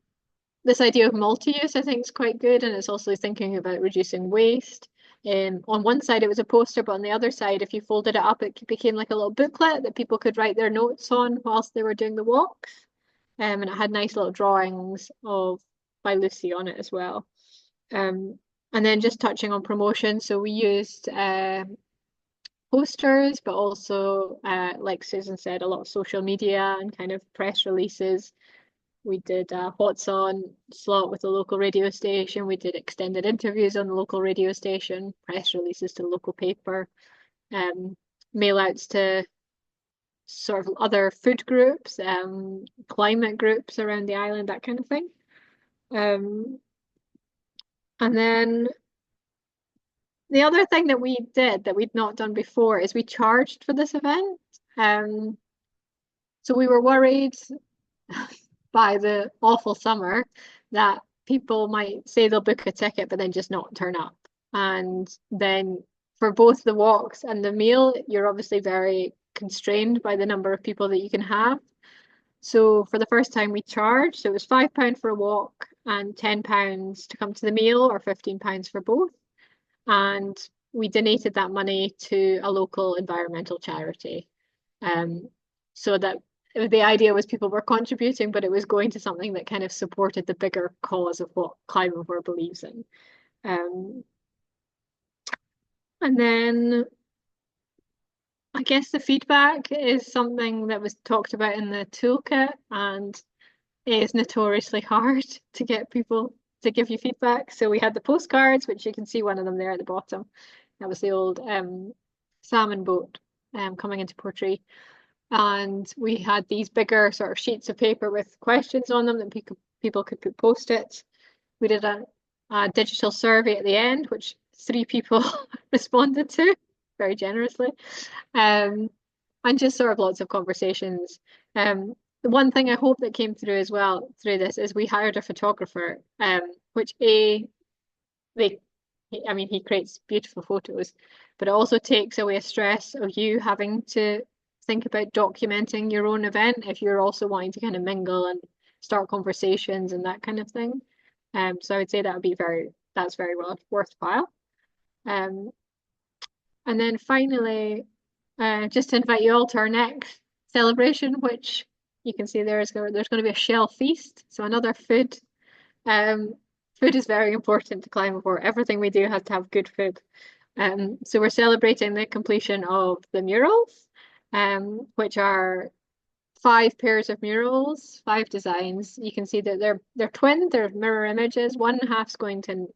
this idea of multi-use, I think, is quite good. And it's also thinking about reducing waste. On one side, it was a poster, but on the other side, if you folded it up, it became like a little booklet that people could write their notes on whilst they were doing the walks. And it had nice little drawings by Lucy on it as well. And then just touching on promotion, so we used posters, but also, like Susan said, a lot of social media and kind of press releases. We did a What's On slot with the local radio station. We did extended interviews on the local radio station, press releases to the local paper, mail outs to sort of other food groups, climate groups around the island, that kind of thing. And then the other thing that we did that we'd not done before is we charged for this event. So we were worried by the awful summer that people might say they'll book a ticket but then just not turn up. And then for both the walks and the meal, you're obviously very constrained by the number of people that you can have. So for the first time we charged, so it was £5 for a walk and £10 to come to the meal, or £15 for both. And we donated that money to a local environmental charity. So that the idea was people were contributing, but it was going to something that kind of supported the bigger cause of what Climavore believes in. And then I guess the feedback is something that was talked about in the toolkit, and it is notoriously hard to get people to give you feedback. So we had the postcards, which you can see one of them there at the bottom. That was the old salmon boat coming into Portree. And we had these bigger sort of sheets of paper with questions on them that people could put post-its. We did a digital survey at the end, which 3 people responded to very generously, and just sort of lots of conversations. The one thing I hope that came through as well through this is we hired a photographer, which he creates beautiful photos, but it also takes away a stress of you having to think about documenting your own event if you're also wanting to kind of mingle and start conversations and that kind of thing. So I would say that's very well worthwhile. And then finally, just to invite you all to our next celebration, which you can see there's going to be a shell feast, so another food. Food is very important to Climavore. Everything we do has to have good food. So we're celebrating the completion of the murals, which are 5 pairs of murals, 5 designs. You can see that they're twin, they're mirror images. One half's going to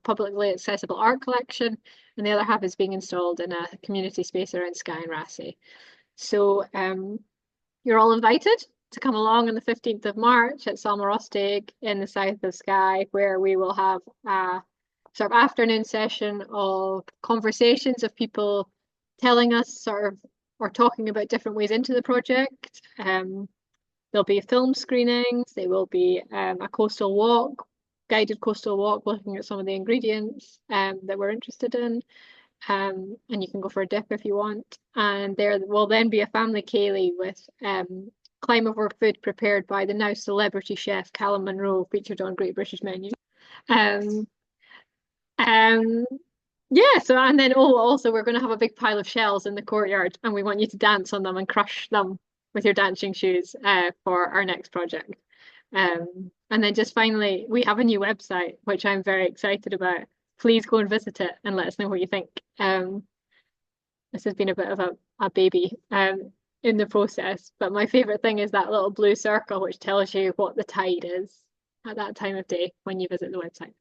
publicly accessible art collection, and the other half is being installed in a community space around Skye and Rassay. So you're all invited to come along on the 15th of March at Salmarostig in the south of Skye, where we will have a sort of afternoon session of conversations of people telling us sort of or talking about different ways into the project. There'll be film screenings, there will be a coastal walk, guided coastal walk, looking at some of the ingredients that we're interested in. And you can go for a dip if you want. And there will then be a family ceilidh with Climavore food prepared by the now celebrity chef Callum Munro, featured on Great British Menu. Yeah, so and then also we're going to have a big pile of shells in the courtyard, and we want you to dance on them and crush them with your dancing shoes for our next project. And then just finally, we have a new website, which I'm very excited about. Please go and visit it and let us know what you think. This has been a bit of a baby in the process, but my favorite thing is that little blue circle, which tells you what the tide is at that time of day when you visit the website.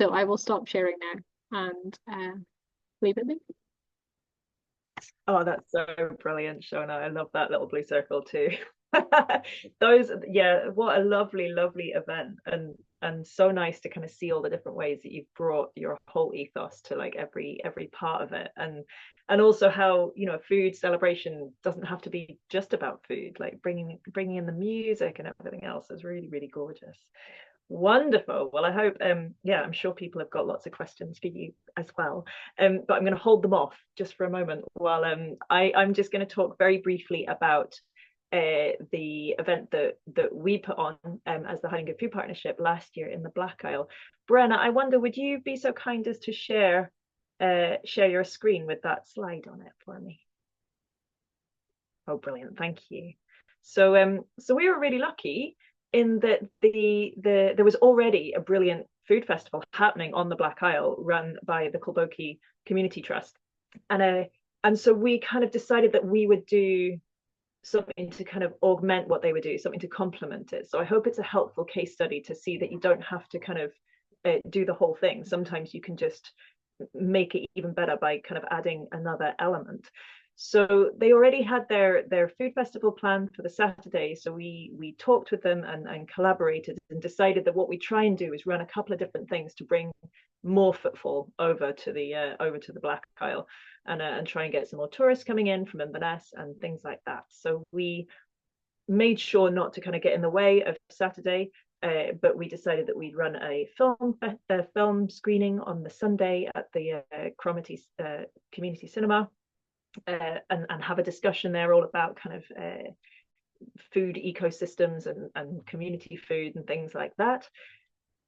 So I will stop sharing now and leave it there. Oh, that's so brilliant, Shona. I love that little blue circle too. Those, yeah, what a lovely event, and so nice to kind of see all the different ways that you've brought your whole ethos to like every part of it, and also how, you know, food celebration doesn't have to be just about food, like bringing in the music and everything else is really gorgeous. Wonderful. Well, I hope, yeah, I'm sure people have got lots of questions for you as well. But I'm going to hold them off just for a moment while I'm just going to talk very briefly about the event that we put on as the Highland Good Food Partnership last year in the Black Isle. Brenna, I wonder, would you be so kind as to share your screen with that slide on it for me? Oh, brilliant. Thank you. So so we were really lucky in that there was already a brilliant food festival happening on the Black Isle run by the Culbokie Community Trust, and so we kind of decided that we would do something to kind of augment what they would do, something to complement it. So I hope it's a helpful case study to see that you don't have to kind of do the whole thing. Sometimes you can just make it even better by kind of adding another element. So they already had their food festival planned for the Saturday. So we talked with them and collaborated and decided that what we try and do is run a couple of different things to bring more footfall over to the Black Isle, and try and get some more tourists coming in from Inverness and things like that. So we made sure not to kind of get in the way of Saturday, but we decided that we'd run a film screening on the Sunday at the Cromarty Community Cinema. And have a discussion there all about kind of food ecosystems and community food and things like that.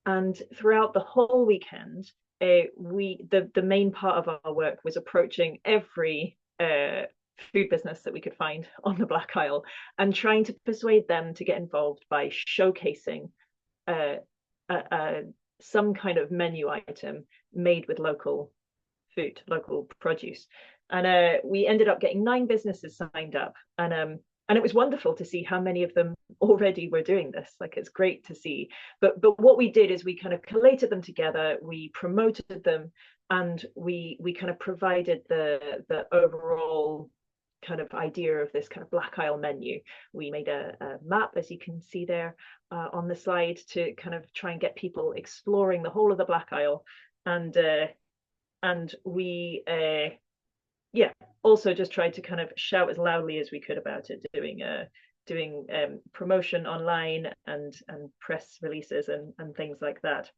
And throughout the whole weekend, the main part of our work was approaching every food business that we could find on the Black Isle and trying to persuade them to get involved by showcasing some kind of menu item made with local food, local produce. And we ended up getting 9 businesses signed up, and it was wonderful to see how many of them already were doing this. Like, it's great to see. But what we did is we kind of collated them together, we promoted them, and we kind of provided the overall kind of idea of this kind of Black Isle menu. We made a map, as you can see there on the slide, to kind of try and get people exploring the whole of the Black Isle, and we yeah, also just tried to kind of shout as loudly as we could about it, doing promotion online and press releases and things like that.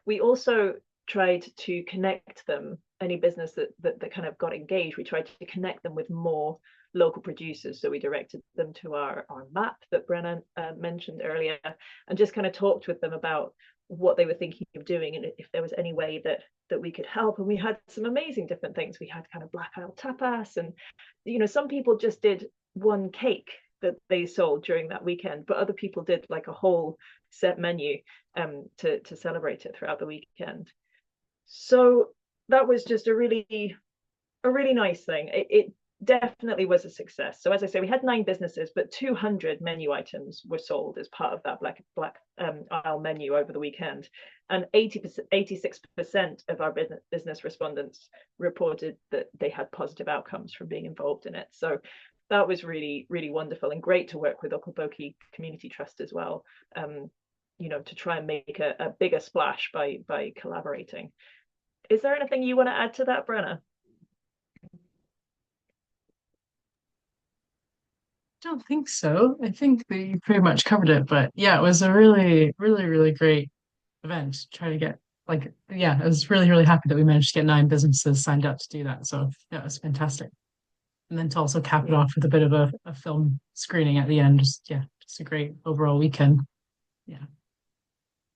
We also tried to connect them, any business that kind of got engaged, we tried to connect them with more local producers. So we directed them to our map that Brenna mentioned earlier, and just kind of talked with them about what they were thinking of doing and if there was any way that we could help. And we had some amazing different things. We had kind of Black Isle tapas, and you know, some people just did one cake that they sold during that weekend, but other people did like a whole set menu to celebrate it throughout the weekend. So that was just a really nice thing. definitely was a success. So as I say, we had 9 businesses, but 200 menu items were sold as part of that black aisle menu over the weekend, and 86% of our business respondents reported that they had positive outcomes from being involved in it. So that was really, really wonderful, and great to work with Okoboki Community Trust as well, you know, to try and make a bigger splash by collaborating. Is there anything you want to add to that, Brenna? Don't think so. I think that you pretty much covered it, but yeah, it was a really, really, really great event. Try to get like, yeah, I was really, really happy that we managed to get 9 businesses signed up to do that. So yeah, it was fantastic. And then to also cap it off with a bit of a film screening at the end, just yeah, just a great overall weekend. Yeah.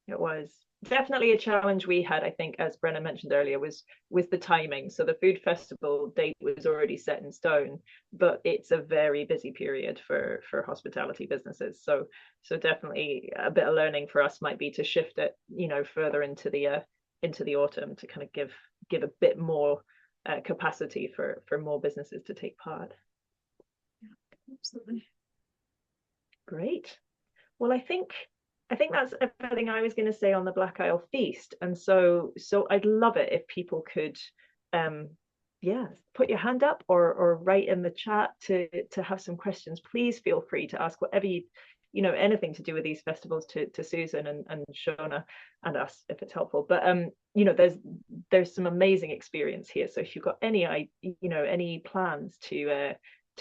It was definitely a challenge we had, I think, as Brenna mentioned earlier, was the timing. So the food festival date was already set in stone, but it's a very busy period for hospitality businesses. So definitely a bit of learning for us might be to shift it, you know, further into the autumn, to kind of give a bit more capacity for more businesses to take part. Yeah, absolutely. Great. Well, I think that's everything I was going to say on the Black Isle Feast. And so I'd love it if people could, yeah, put your hand up or write in the chat to have some questions. Please feel free to ask whatever you know, anything to do with these festivals to Susan and Shona and us, if it's helpful. But you know, there's some amazing experience here. So if you've got any any plans to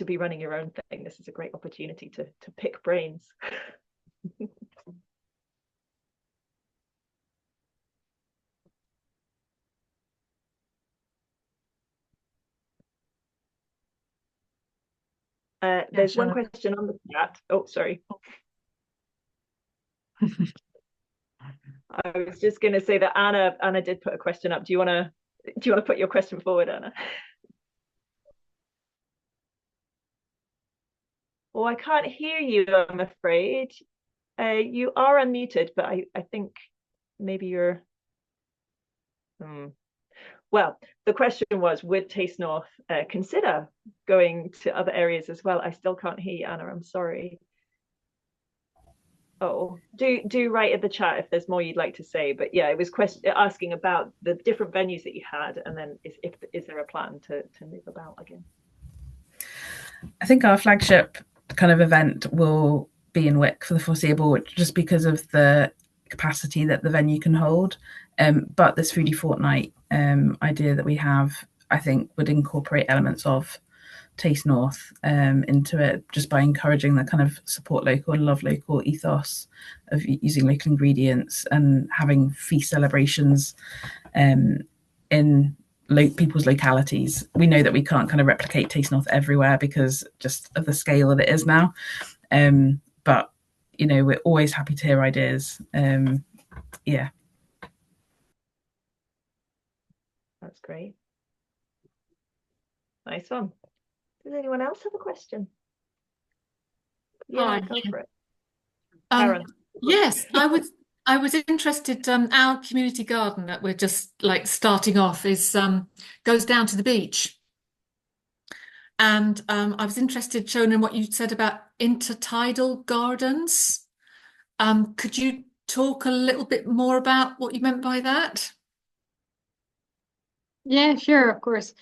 be running your own thing, this is a great opportunity to pick brains. There's one question on the chat. Oh, sorry. I was just going to say that Anna did put a question up. Do you want to put your question forward, Anna? Oh, I can't hear you, I'm afraid. You are unmuted, but I think maybe you're. Well, the question was, would Taste North consider going to other areas as well? I still can't hear you, Anna. I'm sorry. Oh, do write in the chat if there's more you'd like to say. But yeah, it was asking about the different venues that you had, and then is there a plan to move about again? I think our flagship kind of event will be in Wick for the foreseeable, just because of the capacity that the venue can hold. But this foodie fortnight idea that we have, I think, would incorporate elements of Taste North into it, just by encouraging the kind of support local and love local ethos of using local ingredients and having feast celebrations in people's localities. We know that we can't kind of replicate Taste North everywhere because just of the scale that it is now. But you know, we're always happy to hear ideas. Yeah. That's great. Nice one. Does anyone else have a question? Yeah, go for it. Karen. Yes, I was interested. Our community garden that we're just like starting off is goes down to the beach, and I was interested, Shona, in what you said about intertidal gardens. Could you talk a little bit more about what you meant by that? Yeah, sure, of course.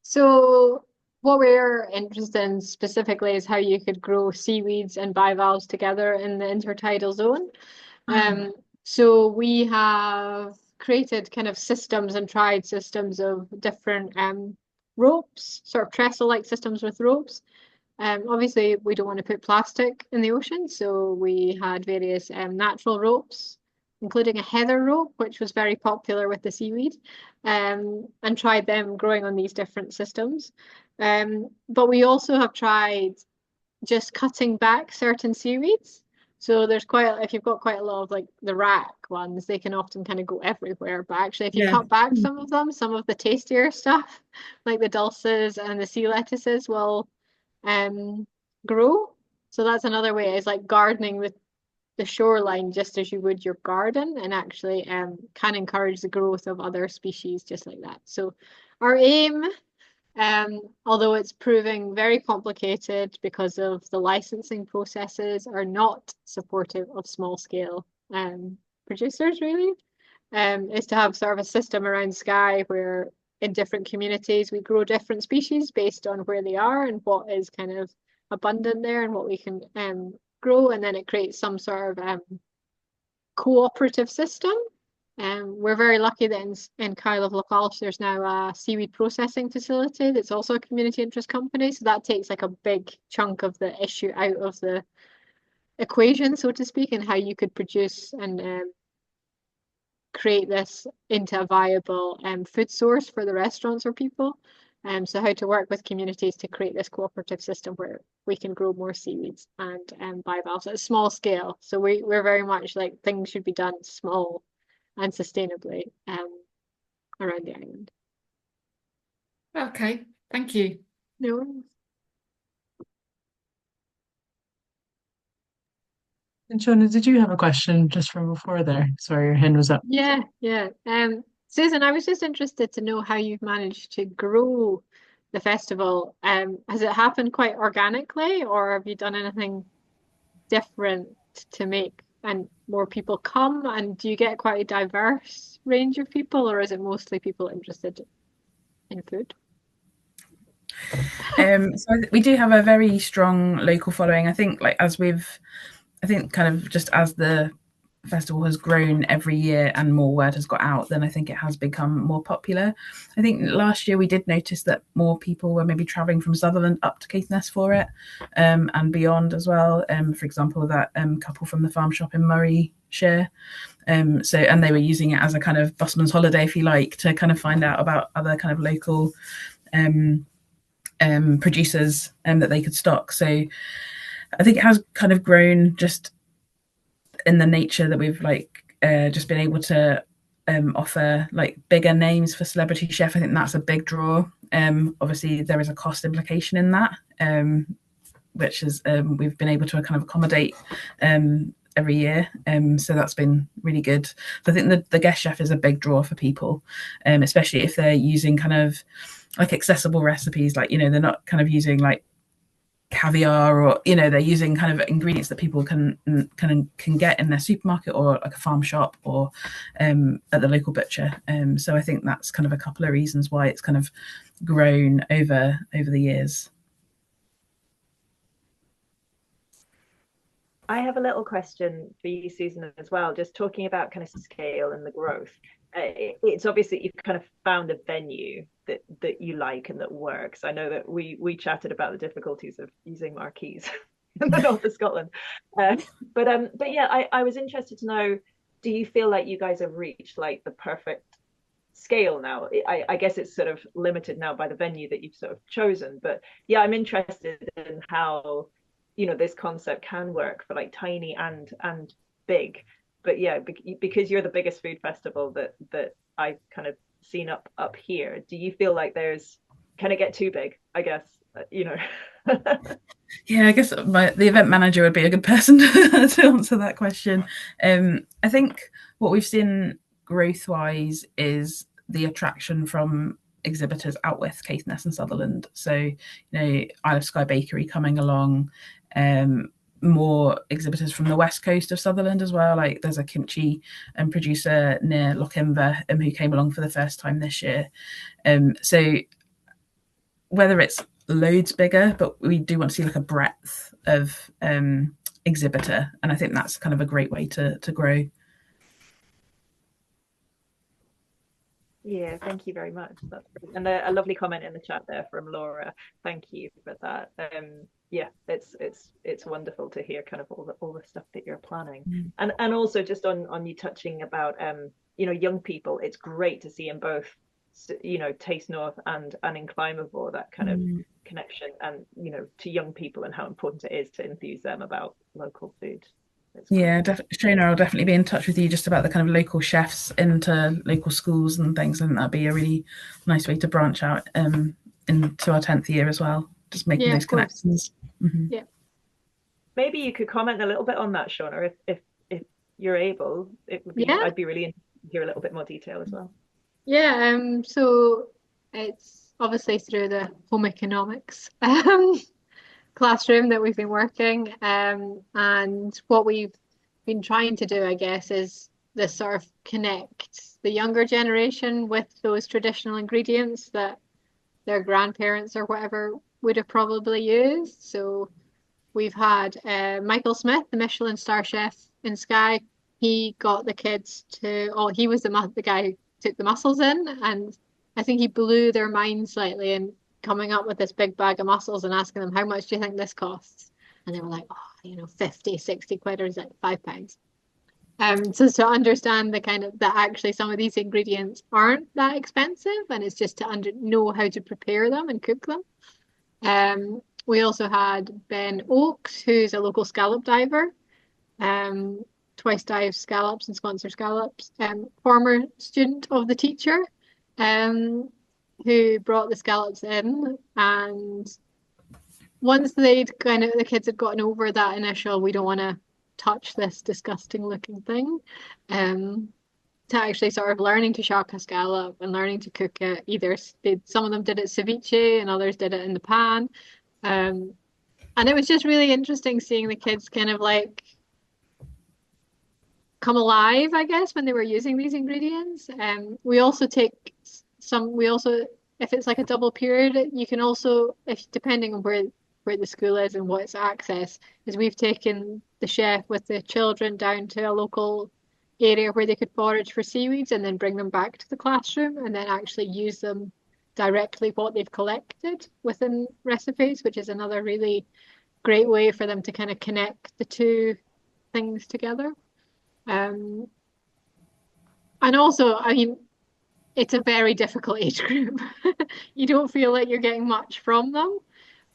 So what we're interested in specifically is how you could grow seaweeds and bivalves together in the intertidal zone. So we have created kind of systems and tried systems of different ropes, sort of trestle-like systems with ropes. Obviously, we don't want to put plastic in the ocean, so we had various natural ropes, including a heather rope, which was very popular with the seaweed, and tried them growing on these different systems. But we also have tried just cutting back certain seaweeds. So there's if you've got quite a lot of like the rack ones, they can often kind of go everywhere. But actually, if you cut back some of them, some of the tastier stuff, like the dulses and the sea lettuces, will grow. So that's another way, is like gardening with the shoreline just as you would your garden, and actually can encourage the growth of other species just like that. So our aim although it's proving very complicated because of the licensing processes are not supportive of small scale producers really, is to have sort of a system around Skye where in different communities we grow different species based on where they are and what is kind of abundant there and what we can grow, and then it creates some sort of cooperative system. We're very lucky that in Kyle of Lochalsh there's now a seaweed processing facility that's also a community interest company, so that takes like a big chunk of the issue out of the equation, so to speak, and how you could produce and create this into a viable food source for the restaurants or people. So how to work with communities to create this cooperative system where we can grow more seaweeds and bivalves at a small scale. So we're very much like things should be done small and sustainably around the island. Okay, thank you. No worries. And Shona, did you have a question just from before there? Sorry, your hand was up. Yeah. Susan, I was just interested to know how you've managed to grow the festival. Has it happened quite organically, or have you done anything different to make and more people come? And do you get quite a diverse range of people, or is it mostly people interested in food? So we do have a very strong local following. I think kind of just as the festival has grown every year and more word has got out, then I think it has become more popular. I think last year we did notice that more people were maybe travelling from Sutherland up to Caithness for it, and beyond as well. For example, that couple from the farm shop in Murrayshire. And they were using it as a kind of busman's holiday, if you like, to kind of find out about other kind of local producers that they could stock. So I think it has kind of grown just in the nature that we've just been able to offer like bigger names for celebrity chef. I think that's a big draw. Obviously there is a cost implication in that, which is we've been able to kind of accommodate every year. So that's been really good. So I think the guest chef is a big draw for people, especially if they're using kind of like accessible recipes, like, they're not kind of using like caviar, or they're using kind of ingredients that people can get in their supermarket or like a farm shop or at the local butcher. So I think that's kind of a couple of reasons why it's kind of grown over the years. I have a little question for you, Susan, as well, just talking about kind of scale and the growth. It's obviously you've kind of found a venue that you like and that works. I know that we chatted about the difficulties of using marquees in the north of Scotland, but yeah, I was interested to know, do you feel like you guys have reached like the perfect scale now? I guess it's sort of limited now by the venue that you've sort of chosen, but yeah, I'm interested in how this concept can work for like tiny and big. But yeah, because you're the biggest food festival that I've kind of seen up here, do you feel like can it get too big? I guess Yeah, I guess the event manager would be a good person to answer that question. I think what we've seen growth wise is the attraction from exhibitors out with Caithness and Sutherland. So Isle of Skye Bakery coming along, more exhibitors from the west coast of Sutherland as well. Like there's a kimchi producer near Lochimber who came along for the first time this year. So whether it's loads bigger, but we do want to see like a breadth of exhibitor, and I think that's kind of a great way to grow. Yeah, thank you very much. That's great. And a lovely comment in the chat there from Laura. Thank you for that. Yeah, it's wonderful to hear kind of all the stuff that you're planning, and also just on you touching about young people. It's great to see in both Taste North and in Climavore that kind of connection, and to young people, and how important it is to enthuse them about local food. Yeah, Shona, I'll definitely be in touch with you just about the kind of local chefs into local schools and things. I think that'd be a really nice way to branch out into our 10th year as well, just making those connections. Mm-hmm. Yeah, maybe you could comment a little bit on that, Shona, if you're able. It would be, I'd be really interested to hear a little bit more detail as well. Yeah, so it's obviously through the home economics classroom that we've been working. And what we've been trying to do, I guess, is this sort of connect the younger generation with those traditional ingredients that their grandparents or whatever would have probably used. So we've had Michael Smith, the Michelin star chef in Skye. He got the kids to, oh, he was the guy who took the mussels in, and I think he blew their minds slightly in coming up with this big bag of mussels and asking them, how much do you think this costs? And they were like, oh, 50, 60 quid, or is it £5? So to understand the kind of that actually some of these ingredients aren't that expensive, and it's just to know how to prepare them and cook them. We also had Ben Oakes, who's a local scallop diver, twice dived scallops and sponsor scallops, former student of the teacher, who brought the scallops in. And once the kids had gotten over that initial, we don't want to touch this disgusting looking thing, to actually sort of learning to shark a scallop and learning to cook it. Some of them did it ceviche and others did it in the pan. And it was just really interesting seeing the kids kind of like come alive, I guess, when they were using these ingredients. We also if it's like a double period, you can also, if depending on where the school is and what its access is, we've taken the chef with the children down to a local area where they could forage for seaweeds and then bring them back to the classroom and then actually use them directly what they've collected within recipes, which is another really great way for them to kind of connect the two things together. And also, I mean, it's a very difficult age group. You don't feel like you're getting much from them,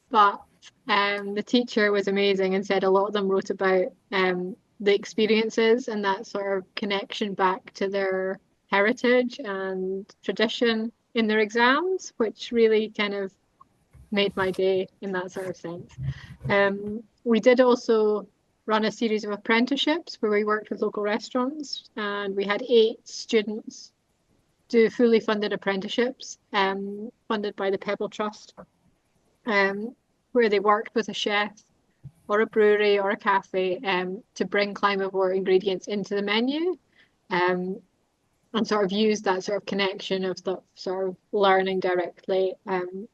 but the teacher was amazing and said a lot of them wrote about the experiences and that sort of connection back to their heritage and tradition in their exams, which really kind of made my day in that sort of sense. We did also run a series of apprenticeships where we worked with local restaurants, and we had 8 students do fully funded apprenticeships, funded by the Pebble Trust, where they worked with a chef or a brewery or a cafe to bring Climavore ingredients into the menu, and sort of use that sort of connection of the sort of learning directly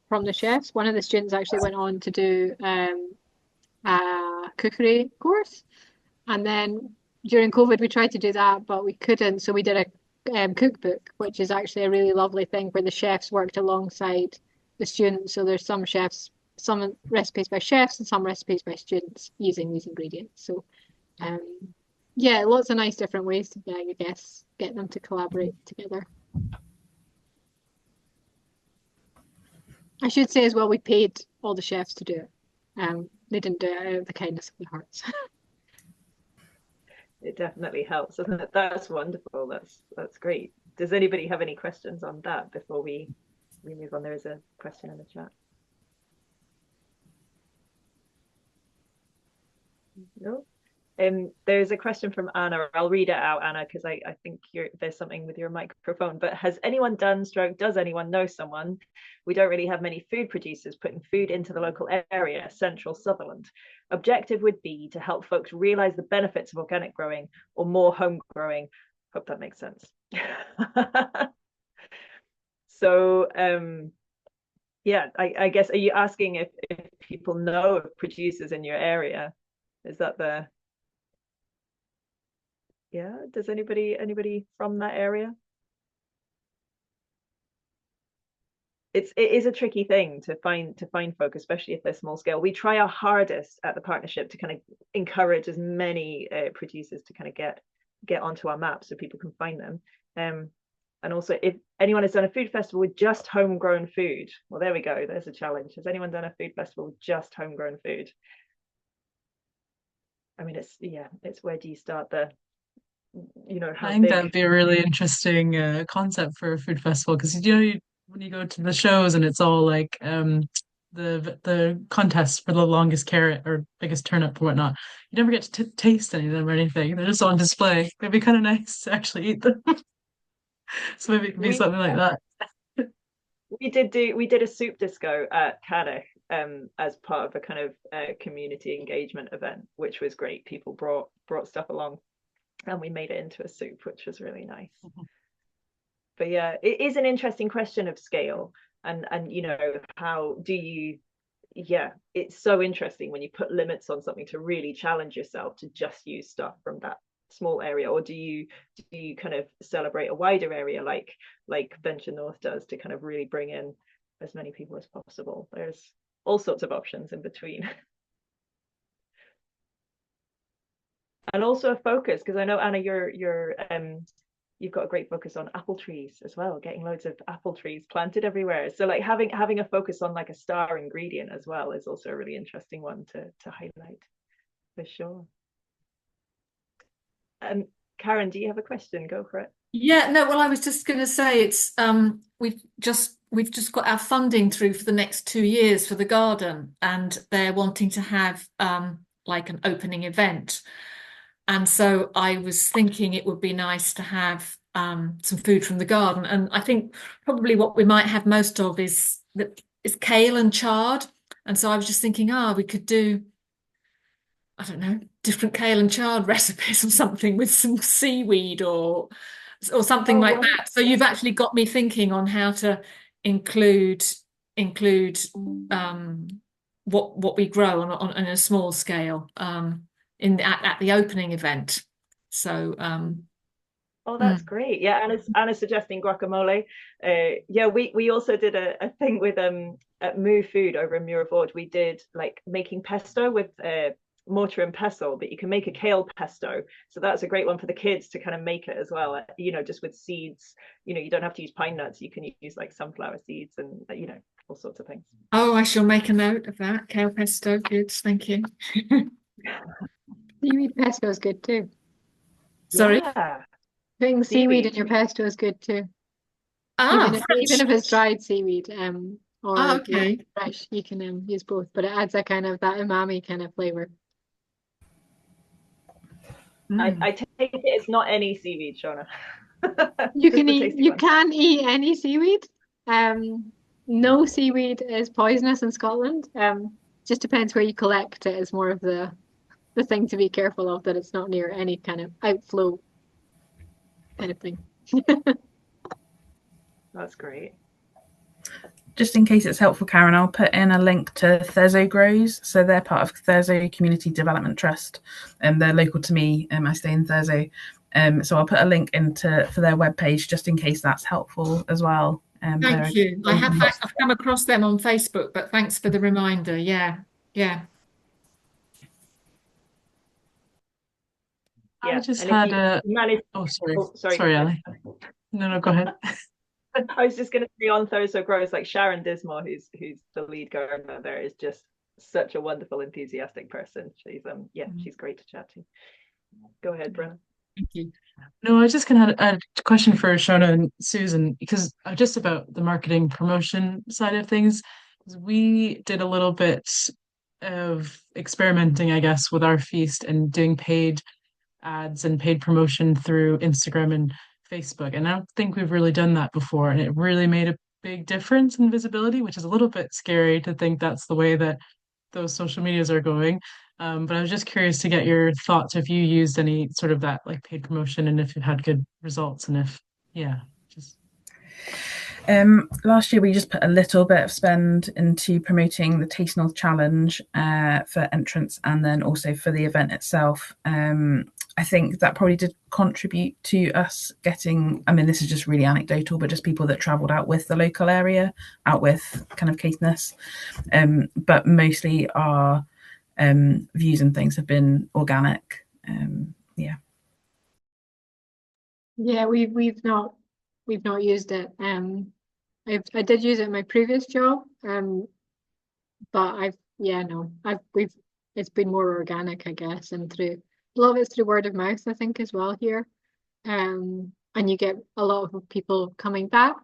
from the chefs. One of the students actually went on to do a cookery course, and then during COVID we tried to do that, but we couldn't, so we did a cookbook, which is actually a really lovely thing where the chefs worked alongside the students. So there's some recipes by chefs and some recipes by students using these ingredients. So yeah, lots of nice different ways to, I guess, get them to collaborate together. I should say as well, we paid all the chefs to do it. They didn't do it out of the kindness of their hearts. It definitely helps, doesn't it? That's wonderful. That's great. Does anybody have any questions on that before we move on? There is a question in the chat. No. There's a question from Anna. I'll read it out, Anna, because I think there's something with your microphone. But does anyone know someone? We don't really have many food producers putting food into the local area, central Sutherland. Objective would be to help folks realise the benefits of organic growing or more home growing. Hope that makes sense. So yeah, I guess, are you asking if people know of producers in your area? Is that the... Yeah, does anybody from that area? It is a tricky thing to find folk, especially if they're small scale. We try our hardest at the partnership to kind of encourage as many producers to kind of get onto our map so people can find them. And also, if anyone has done a food festival with just homegrown food, well, there we go. There's a challenge. Has anyone done a food festival with just homegrown food? I mean, it's where do you start the, how I think big? that'd be a really interesting concept for a food festival, because when you go to the shows and it's all like the contest for the longest carrot or biggest turnip or whatnot, you never get to taste any of them or anything. They're just on display. It'd be kind of nice to actually eat them. So maybe it could be something like that. we did a soup disco at Cannock as part of a kind of community engagement event, which was great. People brought stuff along, and we made it into a soup, which was really nice. But yeah, it is an interesting question of scale, and how do you, yeah, it's so interesting when you put limits on something to really challenge yourself to just use stuff from that small area, or do you kind of celebrate a wider area like Venture North does to kind of really bring in as many people as possible? There's all sorts of options in between. And also a focus, because I know, Anna, you've got a great focus on apple trees as well, getting loads of apple trees planted everywhere. So like having a focus on like a star ingredient as well is also a really interesting one to highlight, for sure. Karen, do you have a question? Go for it. Yeah, no, well, I was just going to say it's we've just got our funding through for the next 2 years for the garden, and they're wanting to have like an opening event. And so I was thinking it would be nice to have some food from the garden. And I think probably what we might have most of is kale and chard. And so I was just thinking, we could do, I don't know, different kale and chard recipes or something with some seaweed or something like that. So you've actually got me thinking on how to include what we grow on a small scale at the opening event. So that's great. Yeah, Anna's suggesting guacamole. Yeah, we also did a thing with at Moo Food over in Muirford. We did like making pesto with mortar and pestle, but you can make a kale pesto, so that's a great one for the kids to kind of make it as well, just with seeds. You don't have to use pine nuts, you can use like sunflower seeds and all sorts of things. I shall make a note of that. Kale pesto, good, thank you. Seaweed pesto is good too. Sorry? Yeah. Putting seaweed in your pesto is good too. Even if it's dried seaweed or okay. fresh, you can use both, but it adds a kind of that umami kind of flavor. I take it it's not any seaweed, Shona. You can eat any seaweed. No seaweed is poisonous in Scotland. Just depends where you collect it is more of the thing to be careful of, that it's not near any kind of outflow kind of thing. That's great. Just in case it's helpful, Karen, I'll put in a link to Thurso Grows. So they're part of Thurso Community Development Trust, and they're local to me. I stay in Thurso, so I'll put a link for their webpage just in case that's helpful as well. Thank you. I've come across them on Facebook, but thanks for the reminder. Yeah. I just had a. Sorry, Ali. No, go ahead. I was just going to say on Thurso Grows, like Sharon Dismore, who's the lead gardener there, is just such a wonderful, enthusiastic person. She's she's great to chat to. Go ahead, Brenna. Thank you. No, I was just going to add a question for Shona and Susan, because just about the marketing promotion side of things. We did a little bit of experimenting, I guess, with our feast and doing paid ads and paid promotion through Instagram and Facebook. And I don't think we've really done that before. And it really made a big difference in visibility, which is a little bit scary to think that's the way that those social medias are going. But I was just curious to get your thoughts if you used any sort of that like paid promotion and if you've had good results, and if, just. Last year we just put a little bit of spend into promoting the Taste North Challenge for entrants, and then also for the event itself. I think that probably did contribute to us getting, this is just really anecdotal, but just people that travelled out with the local area, out with kind of Caithness. But mostly our views and things have been organic. Yeah, we've not used it. I did use it in my previous job, but it's been more organic, I guess, and through a lot of it's through word of mouth, I think, as well here. And you get a lot of people coming back.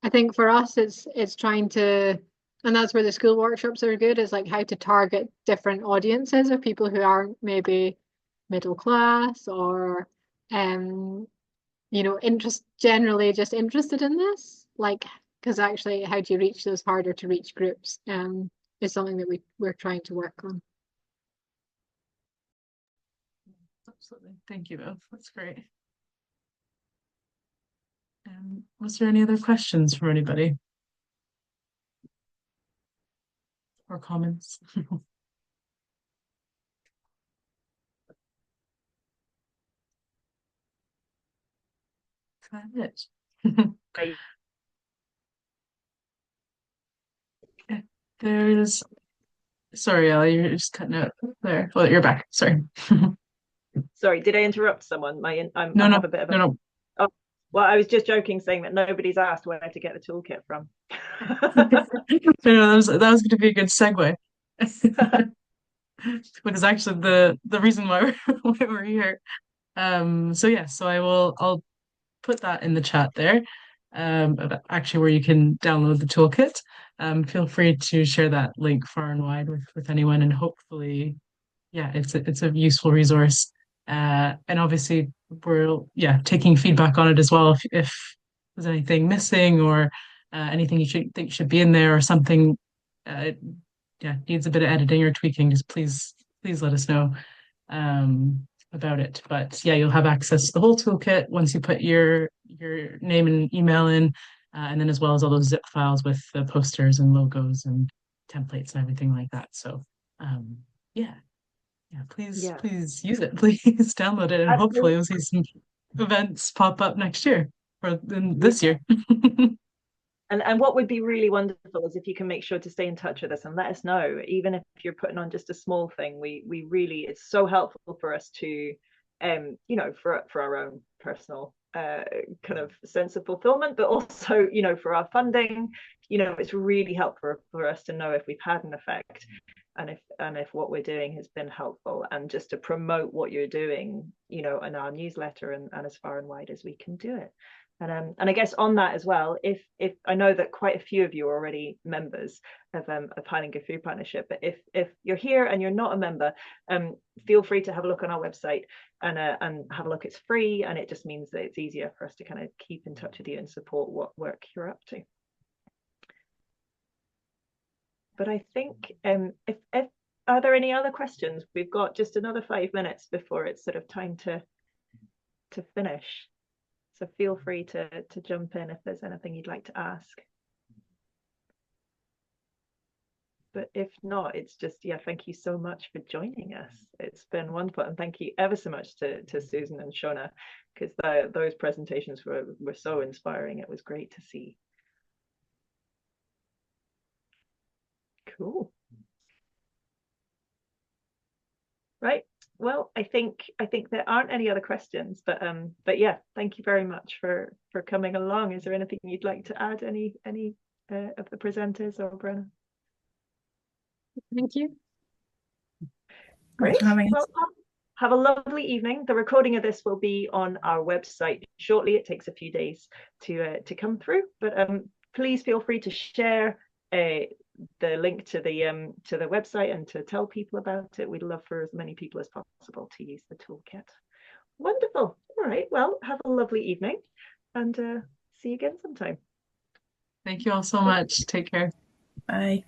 I think for us it's trying to, and that's where the school workshops are good, is like how to target different audiences of people who aren't maybe middle class or generally just interested in this, like because actually how do you reach those harder to reach groups is something that we're trying to work on. Absolutely. Thank you both. That's great. Was there any other questions from anybody? Or comments? That's it. There's, sorry, Ellie, you're just cutting out there. Oh, you're back. Sorry. Sorry, did I interrupt someone? No, I no, have a bit of a. no. Oh, well, I was just joking, saying that nobody's asked where to get the toolkit from. No, that was going to be a good segue. Because actually the reason why we're here. So yeah, so I'll put that in the chat there. Actually where you can download the toolkit. Feel free to share that link far and wide with anyone, and hopefully, yeah, it's a useful resource. And obviously we're taking feedback on it as well. If there's anything missing or anything you think should be in there or something needs a bit of editing or tweaking, just please let us know about it. But yeah, you'll have access to the whole toolkit once you put your name and email in, and then as well as all those zip files with the posters and logos and templates and everything like that. So please use it. Please download it, and hopefully we'll see some events pop up next year or this year. And what would be really wonderful is if you can make sure to stay in touch with us and let us know, even if you're putting on just a small thing. We really, it's so helpful for us to, for our own personal kind of sense of fulfillment, but also, for our funding, it's really helpful for us to know if we've had an effect and if what we're doing has been helpful, and just to promote what you're doing, in our newsletter and as far and wide as we can do it. And I guess on that as well, if I know that quite a few of you are already members of Highland Good Food Partnership, but if you're here and you're not a member, feel free to have a look on our website and have a look. It's free, and it just means that it's easier for us to kind of keep in touch with you and support what work you're up to. But I think if are there any other questions? We've got just another 5 minutes before it's sort of time to finish. So feel free to jump in if there's anything you'd like to ask. But if not, it's just, thank you so much for joining us. It's been wonderful. And thank you ever so much to Susan and Shona, because those presentations were so inspiring. It was great to see. Cool. Right. Well, I think there aren't any other questions, but yeah, thank you very much for coming along. Is there anything you'd like to add? Any of the presenters or Brenna? Thank you. Great. Well, have a lovely evening. The recording of this will be on our website shortly. It takes a few days to come through, but please feel free to share the link to the website and to tell people about it. We'd love for as many people as possible to use the toolkit. Wonderful. All right. Well, have a lovely evening, and see you again sometime. Thank you all so much. Take care. Bye.